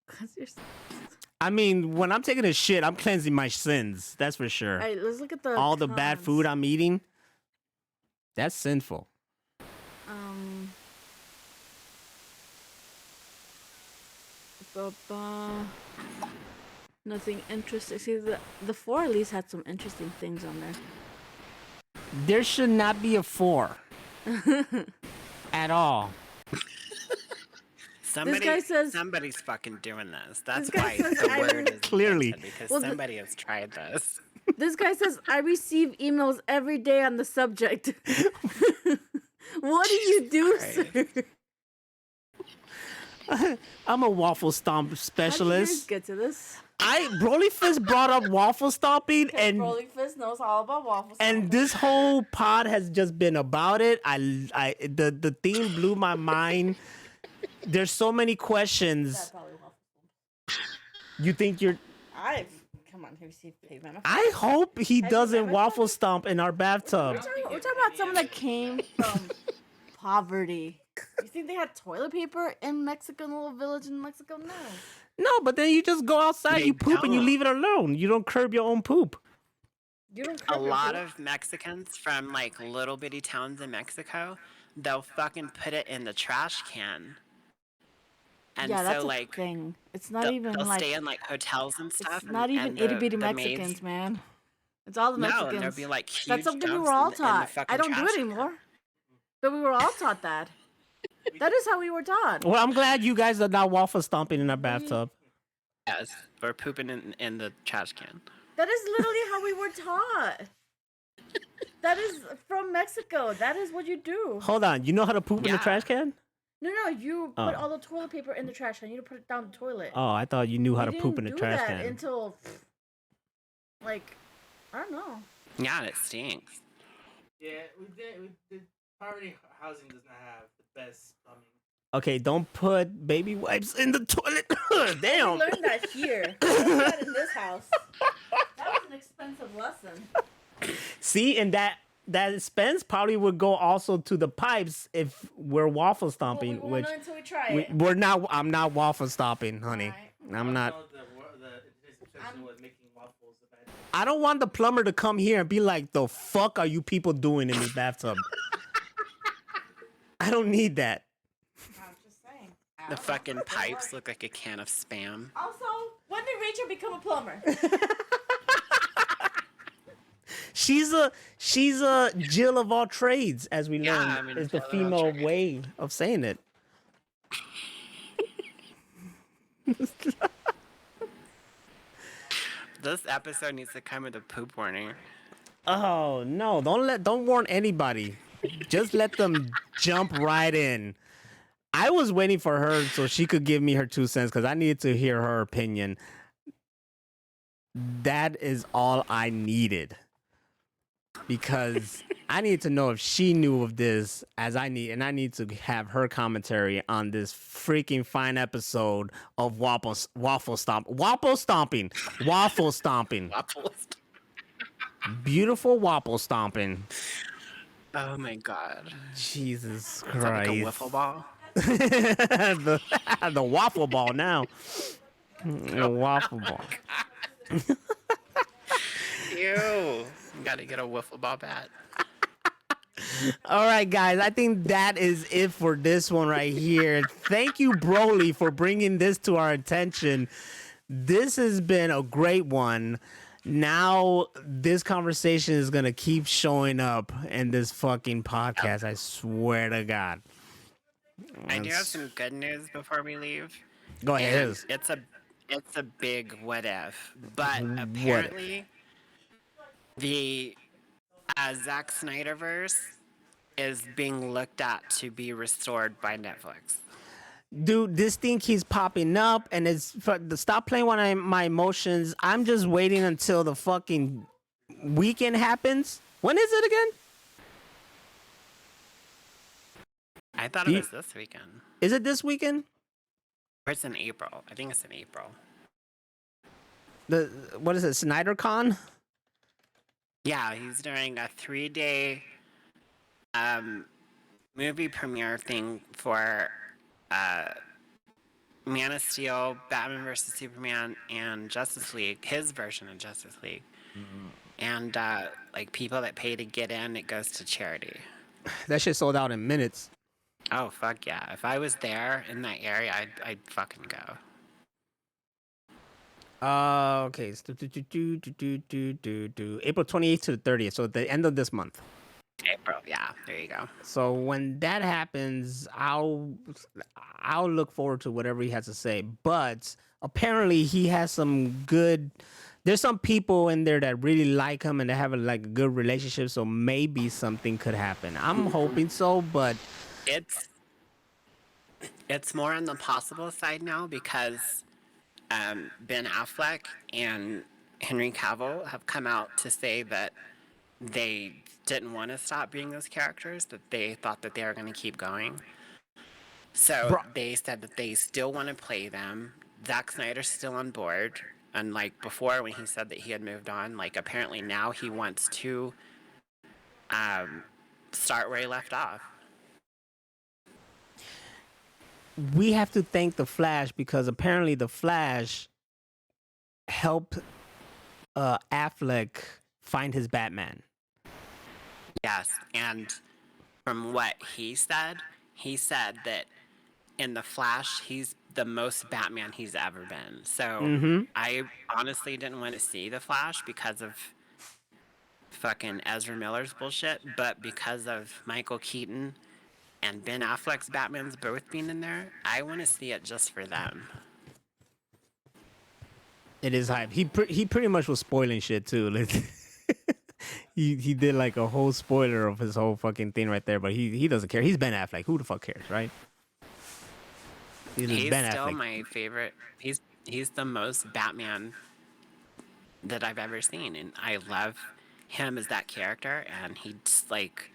Cleanse your sins. I mean, when I'm taking a shit, I'm cleansing my sins. That's for sure. All right, let's look at the All the bad cons. food I'm eating, that's sinful. Nothing interesting. See, the 4 at least had some interesting things on there. There should not be a 4 at all. Somebody, says- somebody's fucking doing this. That's guy why says the I word is Clearly. invented, because Well, somebody has tried this. This guy says, I receive emails every day on the subject. What do you do, sir? I'm a waffle stomp How did you guys specialist. get to this? Broly Fist brought up waffle stomping, and Rolling Fist knows all about waffles. this whole pod has just been about it. The theme blew my mind. There's so many questions. You think you're? Come on, have you seen Pavement? I hope he doesn't ever waffle stomp in our bathtub. We're talking about someone that came from poverty. You think they had toilet paper in Mexico, in a little village in Mexico? No. No, but then you just go outside, They you poop, and you don't. leave it alone. You don't curb your own poop. You don't A curb your lot poop? of Mexicans from like little bitty towns in Mexico, they'll fucking put it in the trash can. And Yeah, that's so a like thing. It's not even they'll like stay in like hotels and it's stuff, not even and itty bitty the maids. Mexicans, man. It's all the No, and there'll Mexicans. be like That's huge something we were dumps all in the taught. I fucking don't do trash it can. anymore, but we were all taught that. That is how we were taught. Well, I'm glad you guys are not waffle stomping in our bathtub. Yes, or pooping in the trash can. That is literally how we were taught. That is from Mexico. That is what you do. Hold on, you know how to poop in the Yeah. trash can? No, you put Oh. all the toilet paper in the trash can. You need to put it down the toilet. Oh, I thought you knew how We to poop in didn't the do trash that can. until, like, I don't know. Yeah, and it stinks. Yeah, we did. Poverty housing does not have the best plumbing. Okay, don't put baby wipes in the toilet. We Damn. learned that here. We learned that in this house. That was an expensive lesson. See, and that expense probably would go also to the pipes if we're waffle stomping, Well, we which won't know until we try it. we're not. I'm not waffle stomping, honey. Alright. I'm not. His obsession was making waffles a bad thing. I don't want the plumber to come here and be like, "The fuck are you people doing in this bathtub?" I don't need that. I'm just saying. The fucking pipes look like a can of Spam. Also, when did Rachel become a plumber? She's a Jill of all trades, as we Yeah, learned, I mean, is the Jill of all female trades. way of saying it. This episode needs to come with a poop warning. Oh no! Don't warn anybody. Just let them jump right in. I was waiting for her so she could give me her 2 cents because I needed to hear her opinion. That is all I needed. Because I need to know if she knew of this as I need to have her commentary on this freaking fine episode of waffle stomping, Waffles. beautiful waffle stomping. Oh my god. Jesus Is Christ! that like a wiffle ball? the waffle ball now. The waffle ball. Ew. Gotta get a wiffle ball bat. All right, guys. I think that is it for this one right here. Thank you, Broly, for bringing this to our attention. This has been a great one. Now, this conversation is going to keep showing up in this fucking podcast. I swear to God. I do have some good news before we leave. Go ahead. And it's a big what if. But apparently the Zack Snyderverse is being looked at to be restored by Netflix. Dude, this thing keeps popping up, and stop playing with my emotions. I'm just waiting until the fucking weekend happens. When is it again? I thought it was this weekend. Is it this weekend? Or it's in April. I think it's in April. What is it, SnyderCon? Yeah, he's doing a 3-day movie premiere thing for Man of Steel, Batman vs. Superman, and Justice League, his version of Justice League. Mm-hmm. And like people that pay to get in, it goes to charity. That shit sold out in minutes. Oh fuck yeah! If I was there in that area, I'd fucking go. Okay. April 28th to the 30th, so the end of this month. April, yeah, there you go. So when that happens, I'll look forward to whatever he has to say. But apparently he has some good. There's some people in there that really like him and they have a good relationship. So maybe something could happen. I'm hoping so, but it's more on the possible side now because Ben Affleck and Henry Cavill have come out to say that they didn't want to stop being those characters, that they thought that they were going to keep going. So they said that they still want to play them. Zack Snyder's still on board. And like before when he said that he had moved on, like apparently now he wants to start where he left off. we have to thank the Flash because apparently the Flash helped Affleck find his Batman. Yes, and from what he said that in the Flash, the most Batman he's ever been. So Mm-hmm. I honestly didn't want to see The Flash because of fucking Ezra Miller's bullshit, but because of Michael Keaton and Ben Affleck's Batman's both being in there, I want to see it just for them. It is hype. He pretty much was spoiling shit too. Like, he did like a whole spoiler of his whole fucking thing right there, but he doesn't care. He's Ben Affleck. Who the fuck cares, right? He's Ben still Affleck. my favorite. He's the most Batman that I've ever seen, and I love him as that character. And he's like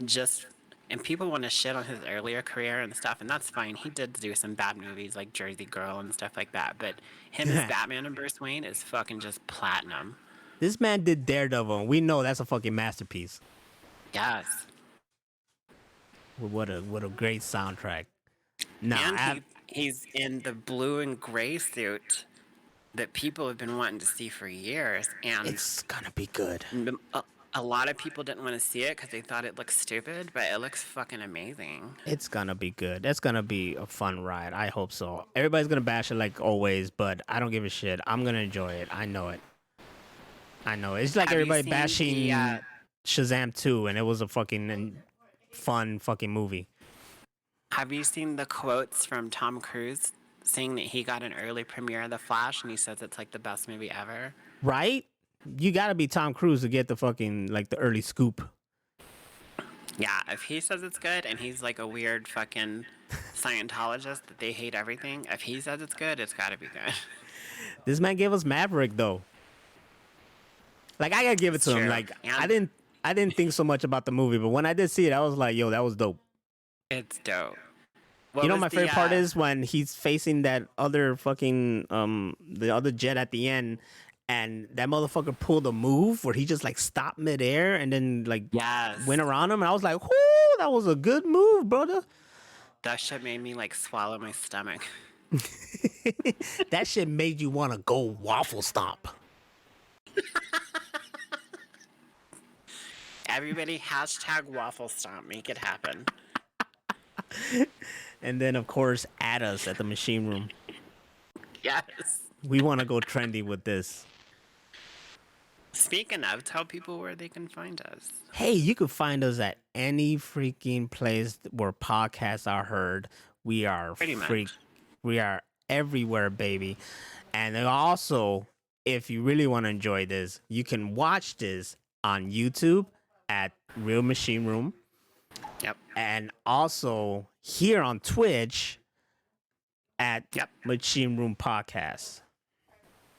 just. And people want to shit on his earlier career and stuff, and that's fine. He did do some bad movies like Jersey Girl and stuff like that, but him as Batman and Bruce Wayne is fucking just platinum. This man did Daredevil, and we know that's a fucking masterpiece. Yes. What a great soundtrack. Now, And he's in the blue and gray suit that people have been wanting to see for years, and it's gonna be good. a lot of people didn't want to see it because they thought it looked stupid, but it looks fucking amazing. It's gonna be good. That's gonna be a fun ride. I hope so. Everybody's gonna bash it like always, but I don't give a shit. I'm gonna enjoy it. I know it. It's like Have you everybody seen bashing the, Shazam 2, and it was a fucking fun fucking movie. Have you seen the quotes from Tom Cruise saying that he got an early premiere of The Flash and he says it's like the best movie ever? Right? You gotta be Tom Cruise to get the fucking, like, the early scoop. Yeah, if he says it's good and he's like a weird fucking Scientologist that they hate everything, if he says it's good, it's gotta be good. This man gave us Maverick, though. Like, I gotta give it to him. True. Like, And I didn't think so much about the movie, but when I did see it, I was like, yo, that was dope. it's dope. You know, my favorite part is when he's facing that other fucking the other jet at the end, and that motherfucker pulled a move where he just like stopped midair and then like Yes. went around him, and I was like, whoo, that was a good move, brother. That shit made me like swallow my stomach. That shit made you want to go waffle stomp. Everybody hashtag waffle stomp. Make it happen. And then of course add us at the machine room. Yes. We want to go trendy with this. Speaking of, tell people where they can find us. Hey, you can find us at any freaking place where podcasts are heard. We are Pretty much. We are everywhere, baby. And then also, if you really want to enjoy this, you can watch this on YouTube at Real Machine Room. Yep. And also here on Twitch at Yep. Machine Room Podcast.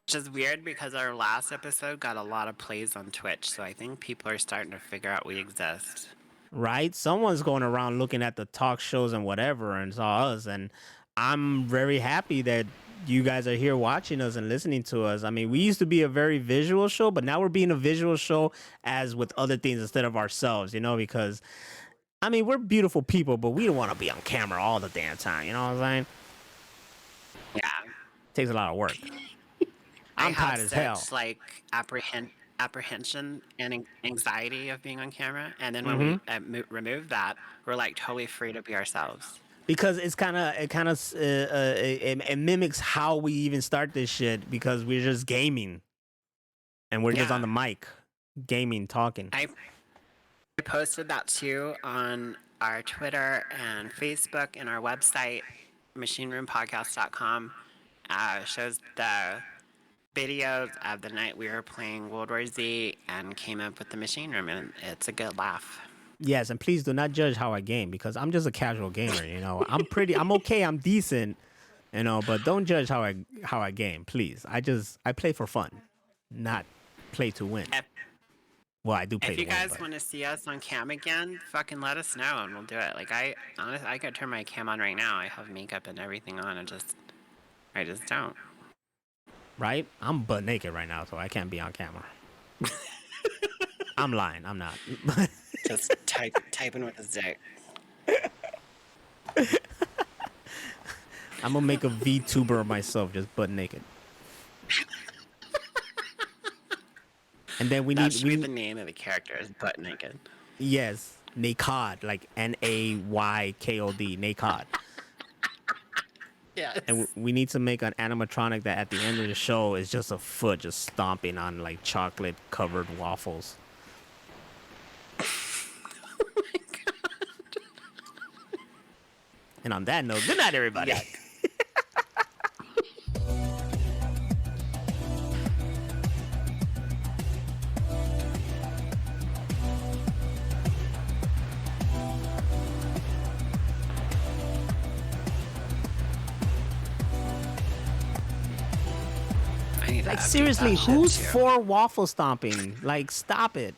Which is weird because our last episode got a lot of plays on Twitch, so I think people are starting to figure out we exist. Right? Someone's going around looking at the talk shows and whatever and saw us, and I'm very happy that you guys are here watching us and listening to us. I mean, we used to be a very visual show, but now we're being a visual show as with other things instead of ourselves, you know, because I mean, we're beautiful people, but we don't want to be on camera all the damn time, you know what I'm saying? Yeah. Takes a lot of work. I'm tired as hell. Such, like apprehension and anxiety of being on camera, and then when we remove that, we're like totally free to be ourselves. Because it mimics how we even start this shit, because we're just gaming and we're just Yeah. on the mic gaming, talking. I posted that too on our Twitter and Facebook and our website, machineroompodcast.com. Shows the videos of the night we were playing World War Z and came up with the machine room, and it's a good laugh. Yes, and please do not judge how I game, because I'm just a casual gamer, you know. I'm okay, I'm decent, you know, but don't judge how I game, please. I play for fun, not play to win. Well, I do play If to you win. guys But want to see us on cam again, fucking let us know and we'll do it. Like I could turn my cam on right now. I have makeup and everything on, and I just don't. right? I'm butt naked right now, so I can't be on camera. I'm lying. I'm not. Just typing with his dick. I'm gonna make a VTuber of myself, just butt naked. And then we That need should be the name of the character, is butt naked. yes, Naked, like NAYKOD, Naked. Yes. And we need to make an animatronic that at the end of the show is just a foot just stomping on like chocolate covered waffles. And on that note, good night, everybody. Yuck. I need to Like update seriously, that shit, who's too. for waffle stomping? Like, stop it.